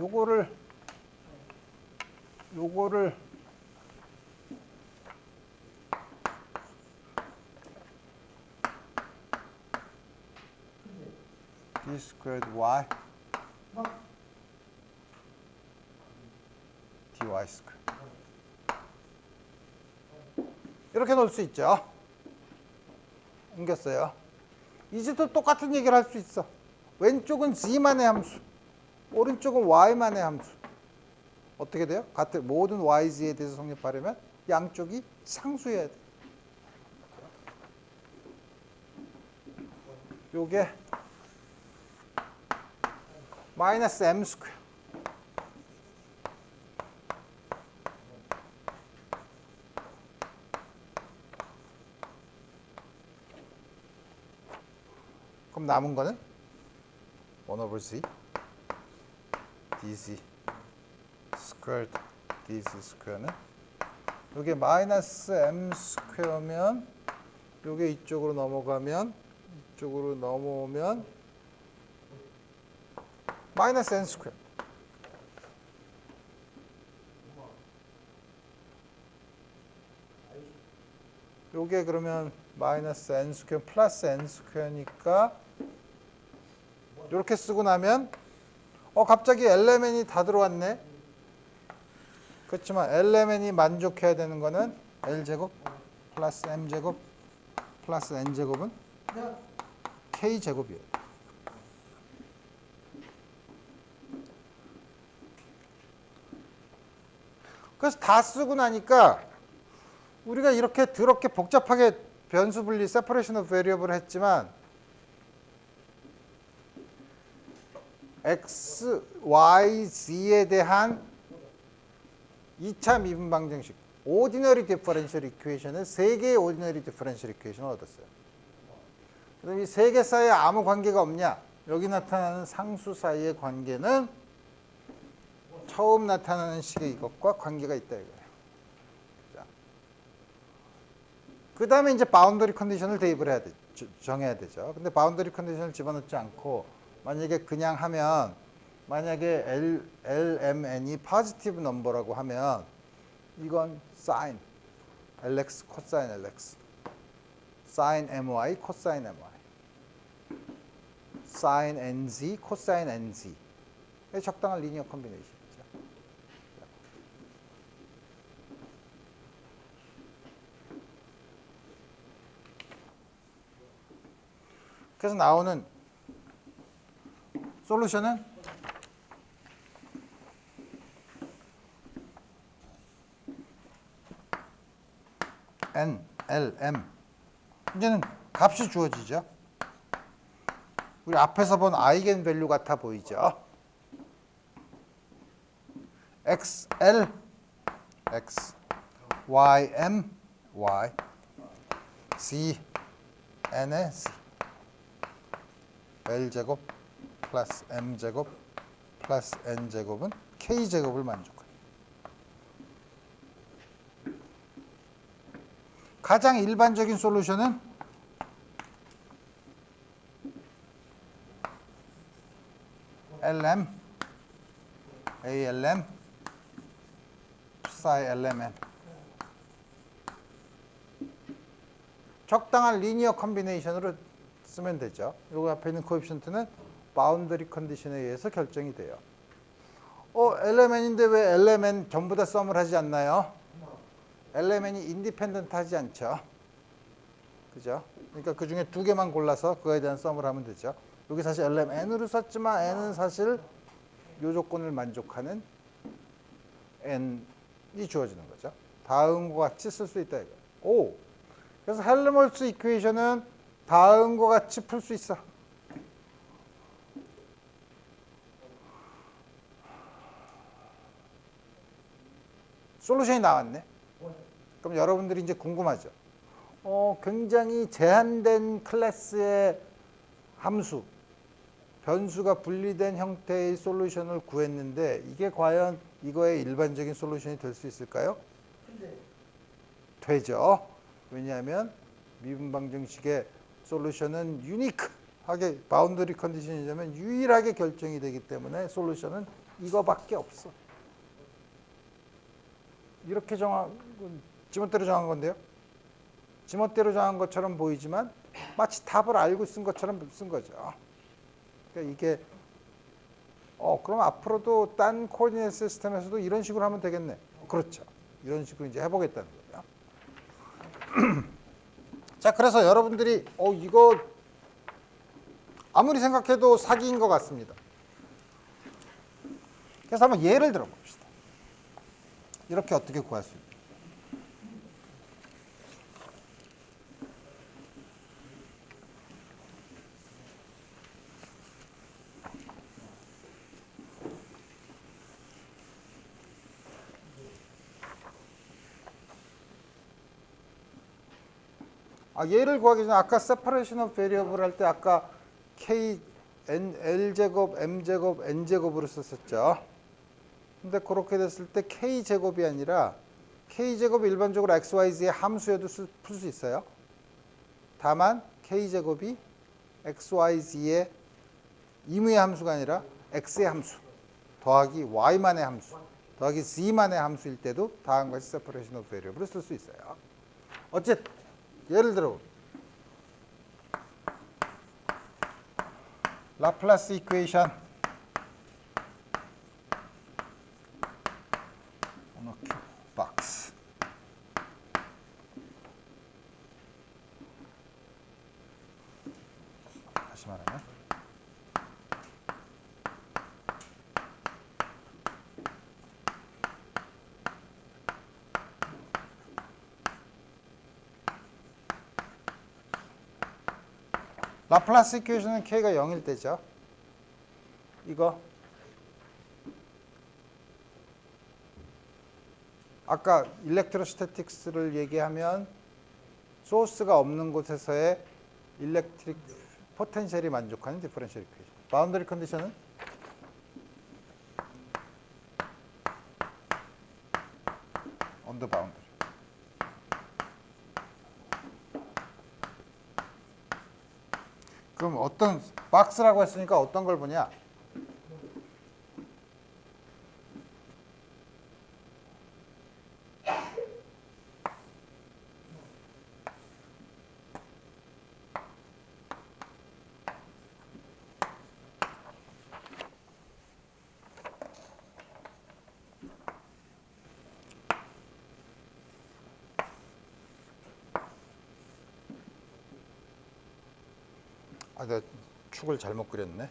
요거를 d squared y dy squared 이렇게 놓을 수 있죠. 옮겼어요. 이제 또 똑같은 얘기를 할 수 있어. 왼쪽은 g만의 함수, 오른쪽은 y만의 함수. 어떻게 돼요? 같은 모든 yz에 대해서 성립하려면 양쪽이 상수여야 돼. 요게 마이너스 m 스퀘어. 그럼 남은 거는 1/z dz 스퀘어드 dz 스퀘어는 요게 마이너스 m 스퀘어면 요게 이쪽으로 넘어가면 이쪽으로 넘어오면 마이너스 n 스퀘어. 요게 그러면 마이너스 n 스퀘어 플러스 n 스퀘어니까 이렇게 쓰고 나면 갑자기 엘레멘이 다 들어왔네. 그렇지만 엘레멘이 만족해야 되는 거는 L제곱 플러스 M제곱 플러스 N제곱은 K제곱이에요. 그래서 다 쓰고 나니까 우리가 이렇게 더럽게 복잡하게 변수 분리 세퍼레이션 오브 베리어블을 했지만 x, y, z에 대한 2차 미분 방정식 오디너리 디퍼런셜 이퀘이션을 3개의 오디너리 디퍼런셜 이퀘이션을 얻었어요. 그럼 이 3개 사이에 아무 관계가 없냐? 여기 나타나는 상수 사이의 관계는 처음 나타나는 식의 이것과 관계가 있다 이거예요. 그 다음에 이제 바운더리 컨디션을 대입을 해야 돼, 정해야 되죠. 근데 바운더리 컨디션을 집어넣지 않고 만약에 그냥 하면 만약에 LMN이 포지티브 넘버라고 하면 이건 sin LX 코사인 LX sin MY 코사인 MY sin NZ 코사인 NZ 적당한 리니어 컨비네이션이죠. 그래서 나오는 솔루션은 N, L, M. 이제는 값이 주어지죠. 우리 앞에서 본 아이겐 밸류 같아 보이죠. X, L, X, Y, M, Y, Z, N의 Z. L제곱 플러스 M제곱 플러스 N제곱은 K제곱을 만족합니다. 가장 일반적인 솔루션은 LM, ALM, psi LMN. 적당한 리니어 컨비네이션으로 쓰면 되죠. 여기 앞에 있는 코에피션트는 바운더리 컨디션에 의해서 결정이 돼요. LMN인데 왜 LMN 전부 다 썸을 하지 않나요? LMN이 인디펜던트 하지 않죠. 그죠? 그러니까 그 중에 2개만 골라서 그거에 대한 썸을 하면 되죠. 여기 사실 LMN으로 썼지만 N은 사실 요 조건을 만족하는 N이 주어지는 거죠. 다음과 같이 쓸 수 있다 이거예요. 그래서 헬름홀츠 이퀘이션은 다음과 같이 풀 수 있어. 솔루션이 나왔네. 그럼 여러분들이 이제 궁금하죠. 굉장히 제한된 클래스의 함수, 변수가 분리된 형태의 솔루션을 구했는데 이게 과연 이거의 일반적인 솔루션이 될 수 있을까요? 되죠. 왜냐하면 미분방정식의 솔루션은 유니크하게 바운더리 컨디션이냐면 유일하게 결정이 되기 때문에 솔루션은 이거밖에 없어. 이렇게 정한 건 지멋대로 정한 건데요. 지멋대로 정한 것처럼 보이지만 마치 답을 알고 쓴 것처럼 쓴 거죠. 그러니까 이게 그럼 앞으로도 딴 코디네이트 시스템에서도 이런 식으로 하면 되겠네. 그렇죠. 이런 식으로 이제 해보겠다는 거예요. 자, 그래서 여러분들이 이거 아무리 생각해도 사기인 것 같습니다. 그래서 한번 예를 들어봅시다. 이렇게 어떻게 구할 수 있냐. 얘를 구하기 전에 아까 separation of variable 할 때 아까 k, n, l제곱, m제곱, n제곱으로 썼었죠. 근데 그렇게 됐을 때 k제곱이 아니라 k제곱이 일반적으로 xyz의 함수여도 풀 수 있어요. 다만 k제곱이 xyz의 임의의 함수가 아니라 x의 함수 더하기 y만의 함수 더하기 z만의 함수일 때도 다음과 같이 separation of variable을 쓸 수 있어요. 어쨌든 예를 들어 라플라스 이퀘이션 on a cube box. 다시 말하면 라플라스 이퀘이션은 k가 0일 때죠. 이거 아까 일렉트로스태틱스를 얘기하면 소스가 없는 곳에서의 일렉트릭 포텐셜이 만족하는 디퍼런셜 이퀘이션. 바운더리 컨디션은 on the boundary. 그럼 어떤 박스라고 했으니까 어떤 걸 보냐? 내가 축을 잘못 그렸네.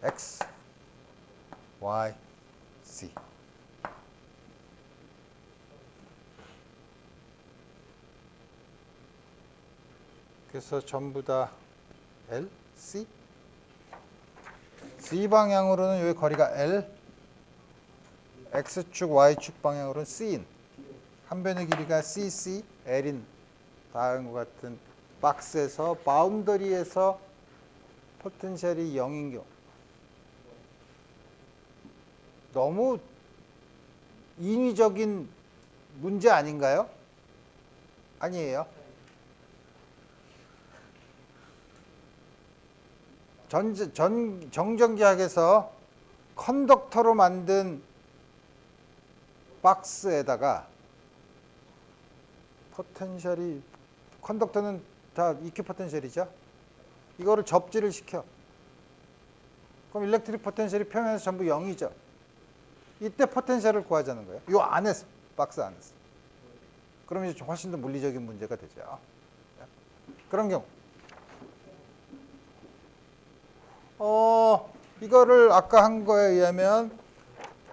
X, Y, Z. 그래서 전부 다 L, C. Z 방향으로는 여기 거리가 L, X축, Y축 방향으로는 C인. 한 변의 길이가 CC, L인. 다음과 같은 박스에서 바운더리에서 포텐셜이 0인 경우 너무 인위적인 문제 아닌가요? 아니에요. 정전기학에서 컨덕터로 만든 박스에다가 포텐셜이 컨덕터는 다 이퀴 포텐셜이죠. 이거를 접지를 시켜. 그럼 일렉트릭 포텐셜이 표면에서 전부 0이죠. 이때 포텐셜을 구하자는 거예요. 이 안에서, 박스 안에서. 그럼 이제 훨씬 더 물리적인 문제가 되죠. 그런 경우. 이거를 아까 한 거에 의하면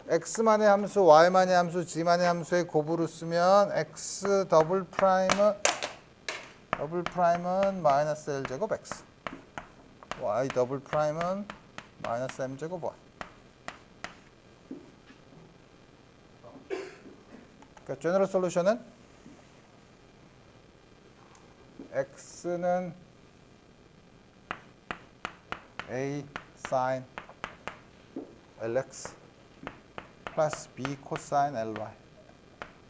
x만의 함수, y만의 함수, g만의 함수의 곱으로 쓰면 x 더블 프라임은 마이너스 l제곱 x, y 더블 프라임은 마이너스 m제곱 y. 그러니까 제너럴 솔루션은 x는 a sin lx 플러스 b 코사인 ly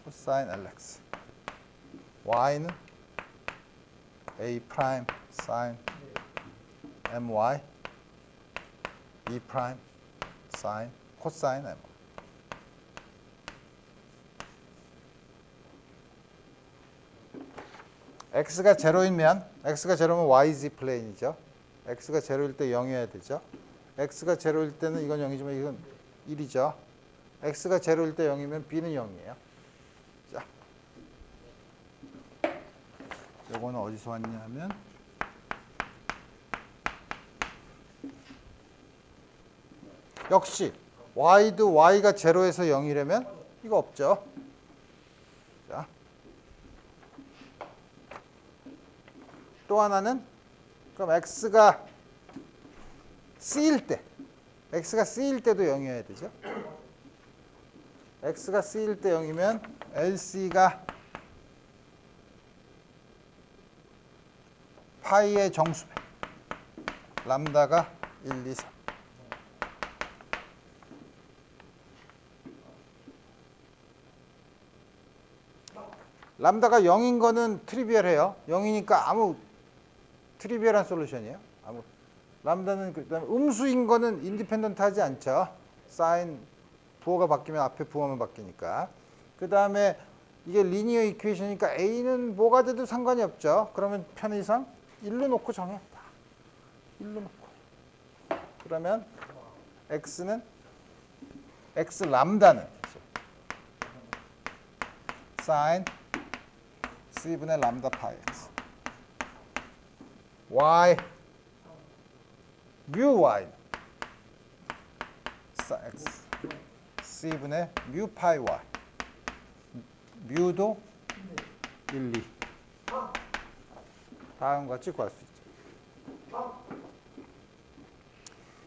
코사인 lx, y는 a 프라임 sin my b 프라임 sin 코사인 my. x가 제로이면 x가 제로면 yz 플레인이죠. x가 제로일 때 0이어야 되죠. x가 제로일 때는 이건 0이지만 이건 1이죠. x가 제로일 때 0이면 b는 0이에요. 자, 요거는 어디서 왔냐면 역시 y도 y가 제로에서 0이라면 이거 없죠. 자, 또 하나는 그럼 x가 c일 때, x가 c일 때도 0이어야 되죠. x가 c일 때 0이면 lc가 파이의 정수배, 람다가 1, 2, 3. 람다가 0인 거는 트리비얼해요. 0이니까 아무 트리비얼한 솔루션이에요. 아무. 람다는 그다음에 음수인 거는 인디펜던트 하지 않죠. 사인 부호가 바뀌면 앞에 부호만 바뀌니까. 그다음에 이게 리니어 이퀘이션이니까 a는 뭐가 돼도 상관이 없죠. 그러면 편의상 1로 놓고 정해. 1로 놓고. 그러면 x 람다는 사인 c분의 람다 파이 x, y 뮤 y x c분의 뮤 파이 y, 뮤도 1, 2. 다음과 같이 구할 수 있죠.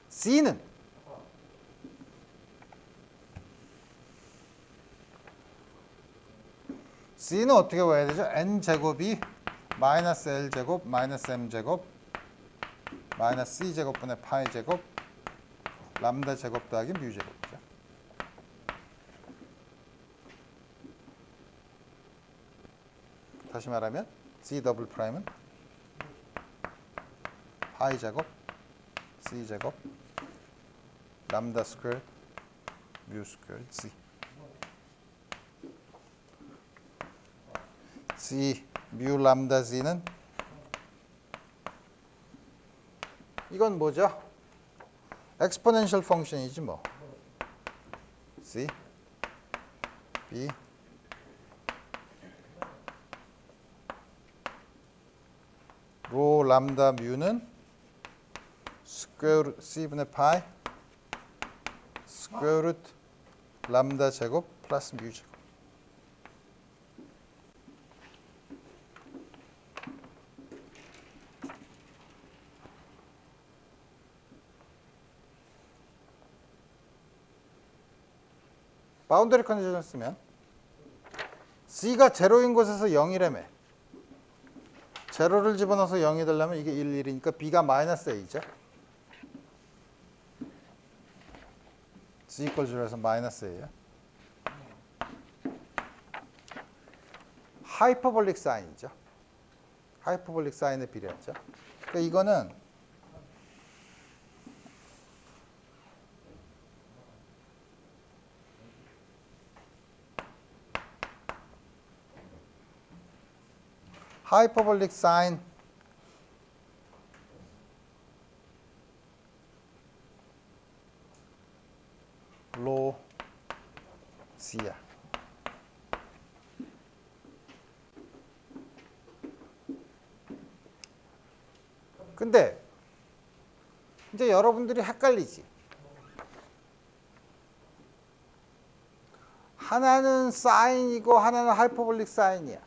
c는 c는 어떻게 구해야 되죠? n제곱이 마이너스 l제곱 마이너스 m제곱 마이너스 c제곱분의 파이제곱 람다 제곱 더하기 뮤제곱이죠. 다시 말하면 c 더블 프라임은 파이제곱 c제곱 람다 스퀘어 뮤 스퀘어 c. c 뮤 람다 c는 이건 뭐죠? 엑스포넨셜 펑션이지 뭐. c b 로 람다 뮤는 스퀘어 루트 c분의 파이 스퀘어 루트 람다 제곱 플러스 뮤 제곱. 바운더리 컨디션을 쓰면 c가 제로인 곳에서 0이라며. 제로를 집어넣어서 0이 되려면 이게 1, 1이니까 b가 마이너스 a죠. c 이퀄 0에서 마이너스 a예요. 하이퍼볼릭 사인이죠. 하이퍼볼릭 사인에 비례하죠. 그러니까 이거는 하이퍼볼릭 사인 로 c야. 근데 이제 여러분들이 헷갈리지. 하나는 사인이고 하나는 하이퍼볼릭 사인이야.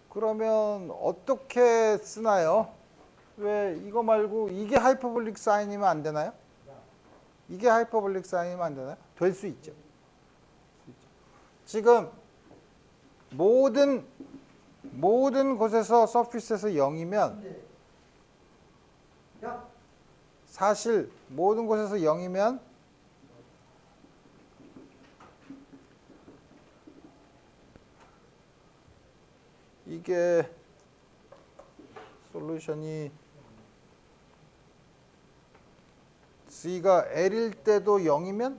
그러면 어떻게 쓰나요? 왜 이거 말고 이게 하이퍼볼릭 사인이면 안 되나요? 이게 하이퍼볼릭 사인이면 안 되나요? 될 수 있죠. 지금 모든 곳에서 서피스에서 0이면 사실 모든 곳에서 0이면 이게 솔루션이 C가 L일 때도 0이면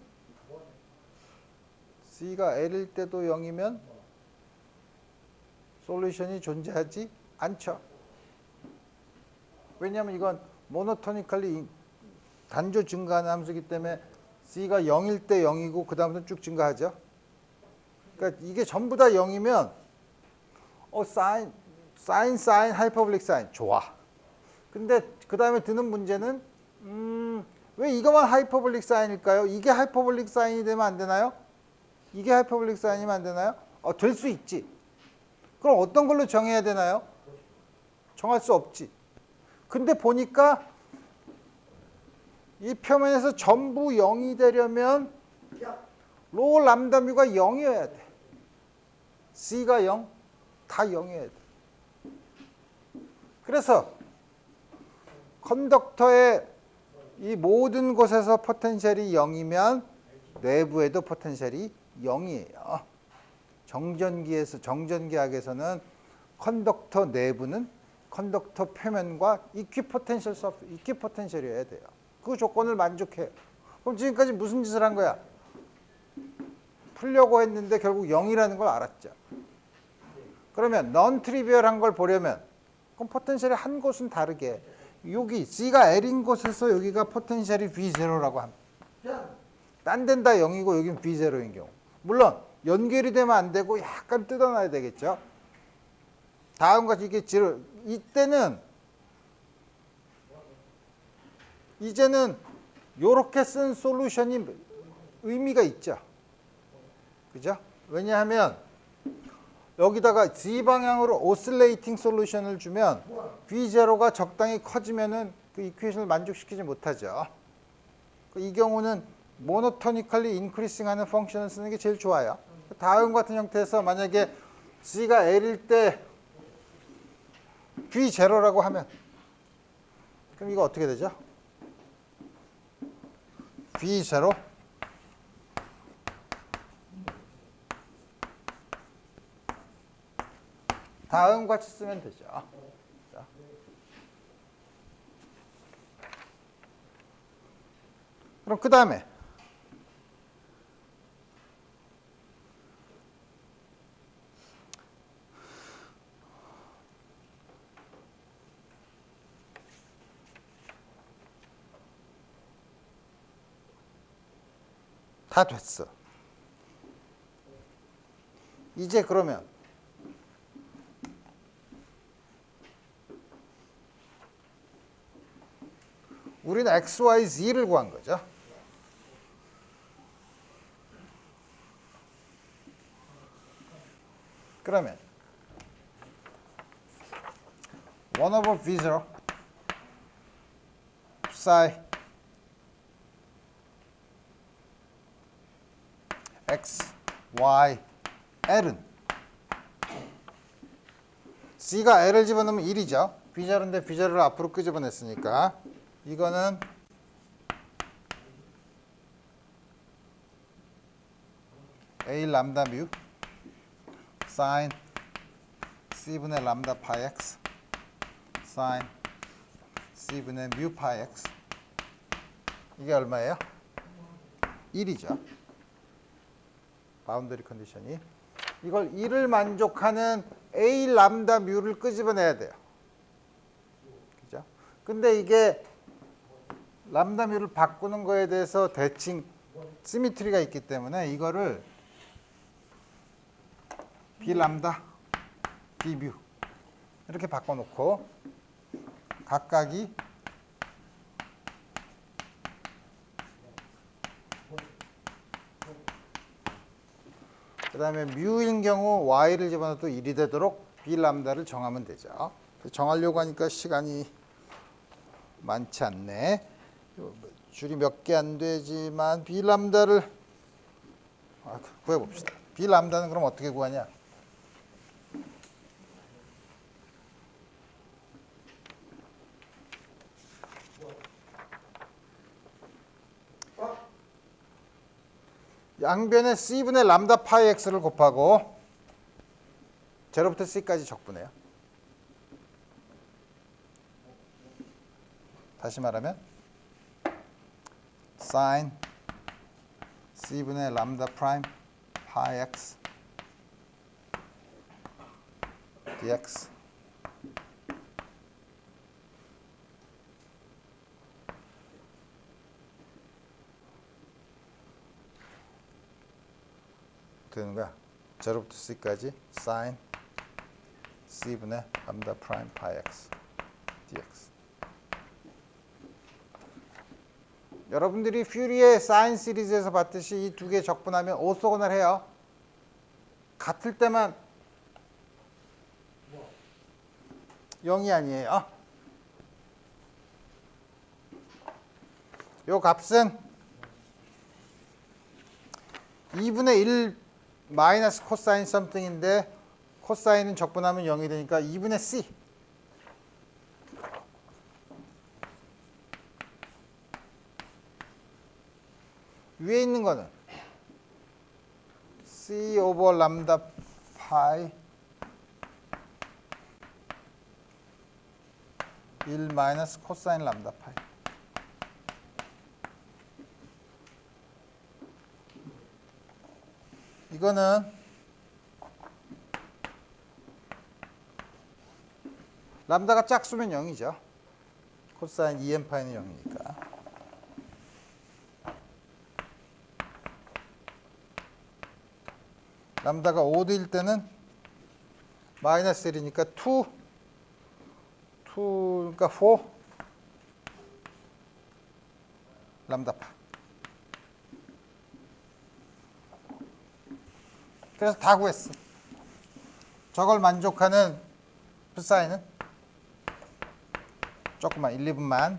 C가 L일 때도 0이면 솔루션이 존재하지 않죠. 왜냐하면 이건 모노토니컬리 단조 증가하는 함수이기 때문에 C가 0일 때 0이고 그 다음부터 쭉 증가하죠. 그러니까 이게 전부 다 0이면 사인, 하이퍼볼릭 사인 좋아. 근데 그 다음에 드는 문제는 왜 이거만 하이퍼볼릭 사인일까요? 이게 하이퍼볼릭 사인이 되면 안 되나요? 이게 하이퍼볼릭 사인이면 안 되나요? 될 수 있지. 그럼 어떤 걸로 정해야 되나요? 정할 수 없지. 근데 보니까 이 표면에서 전부 0이 되려면 로 람다 뮤가 0이어야 돼. C가 0, 다 0이어야 돼. 그래서 컨덕터의 이 모든 곳에서 포텐셜이 0이면 내부에도 포텐셜이 0이에요. 정전기학에서는 컨덕터 내부는 컨덕터 표면과 이퀴포텐셜이어야 돼요. 그 조건을 만족해요. 그럼 지금까지 무슨 짓을 한 거야? 풀려고 했는데 결국 0이라는 걸 알았죠. 그러면 넌 트리비얼한 걸 보려면 그럼 포텐셜이 한 곳은 다르게 여기 C가 L인 곳에서 여기가 포텐셜이 V0라고 합니다. 딴 데는 다 0이고 여기는 V0인 경우. 물론 연결이 되면 안 되고 약간 뜯어놔야 되겠죠. 다음과 같이 이때는 이제는 이렇게 쓴 솔루션이 의미가 있죠. 그죠? 왜냐하면 여기다가 Z 방향으로 오실레이팅 솔루션을 주면 V0가 적당히 커지면은 그 이퀘이션을 만족시키지 못하죠. 이 경우는 모노토니컬리 인크리싱 하는 펑션을 쓰는 게 제일 좋아요. 다음 같은 형태에서 만약에 C가 L일 때 V0라고 하면 그럼 이거 어떻게 되죠? V0 다음 같이 쓰면 되죠. 자. 그럼 그 다음에 다 됐어. 이제 그러면 우리는 x, y, z를 구한 거죠. 그러면 1/v0 psi x, y, l은 C가 L을 집어넣으면 1이죠. V0인데 V0를 앞으로 끄집어냈으니까 이거는 A 람다 뮤 sin C분의 람다 파이 X sin C분의 뮤 파이 X 이게 얼마예요? 1이죠. 바운더리 컨디션이. 이걸 1을 만족하는 A 람다 뮤를 끄집어내야 돼요. 그죠? 근데 이게 람다 뮤를 바꾸는 거에 대해서 대칭 시미트리가 있기 때문에 이거를 B 람다 B 뮤 이렇게 바꿔놓고 각각이 그 다음에 뮤인 경우 y를 집어넣어도 1이 되도록 b 람다를 정하면 되죠. 정하려고 하니까 시간이 많지 않네. 줄이 몇 개 안 되지만 b 람다를 구해봅시다. b 람다는 그럼 어떻게 구하냐? 양변에 c분의 람다 파이 x를 곱하고 제로부터 c까지 적분해요. 다시 말하면 sin c분의 람다 프라임 파이 x dx 되는 거야. 제로부터 c까지 sin c분의 람다 프라임 파이 x dx. 여러분들이 퓨리의 사인 시리즈에서 봤듯이 이 두 개 적분하면 오소고널 해요. 같을 때만 0이 아니에요. 요 값은 2분의 1 마이너스 코사인 썸띵인데 코사인은 적분하면 0이 되니까 2분의 c. 위에 있는 거는 c 오버 람다 파이 1 마이너스 코사인 람다 파이. 이거는 람다가 짝수면 0이죠. 코사인 2n 파이는 0이니까. 람다가 5일 때는 마이너스 1이니까 2 그러니까 4 람다 파. 그래서 다 구했어. 저걸 만족하는 사인은 조금만 1분만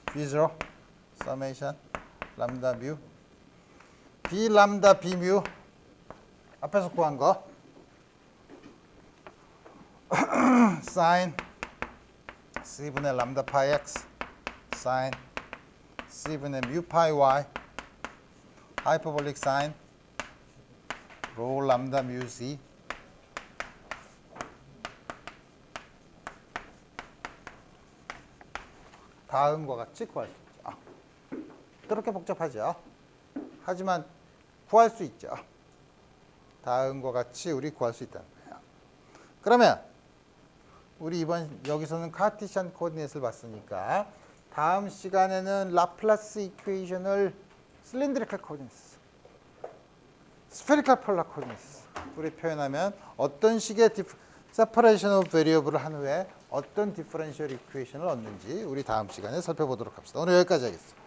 B0 서메이션 람다 뮤 B 람다 B 뮤 앞에서 구한 거 sin C분의 람다 파이 X sin C분의 뮤 파이 Y 하이퍼볼릭 sin 로 람다 뮤 C 다음과 같이 구할 수 있죠. 그렇게 복잡하죠. 하지만 구할 수 있죠. 다음과 같이 우리 구할 수 있다는 거예요. 그러면 우리 이번 여기서는 카르티시안 코디네이트를 봤으니까 다음 시간에는 라플라스 이퀘이션을 실린드리컬 코디네이트, 스페리컬 폴라 코디네이트 우리 표현하면 어떤 식의 세퍼레이션 오브 베리어블을 한 후에 어떤 디퍼런셜 이퀘이션을 얻는지 우리 다음 시간에 살펴보도록 합시다. 오늘 여기까지 하겠습니다.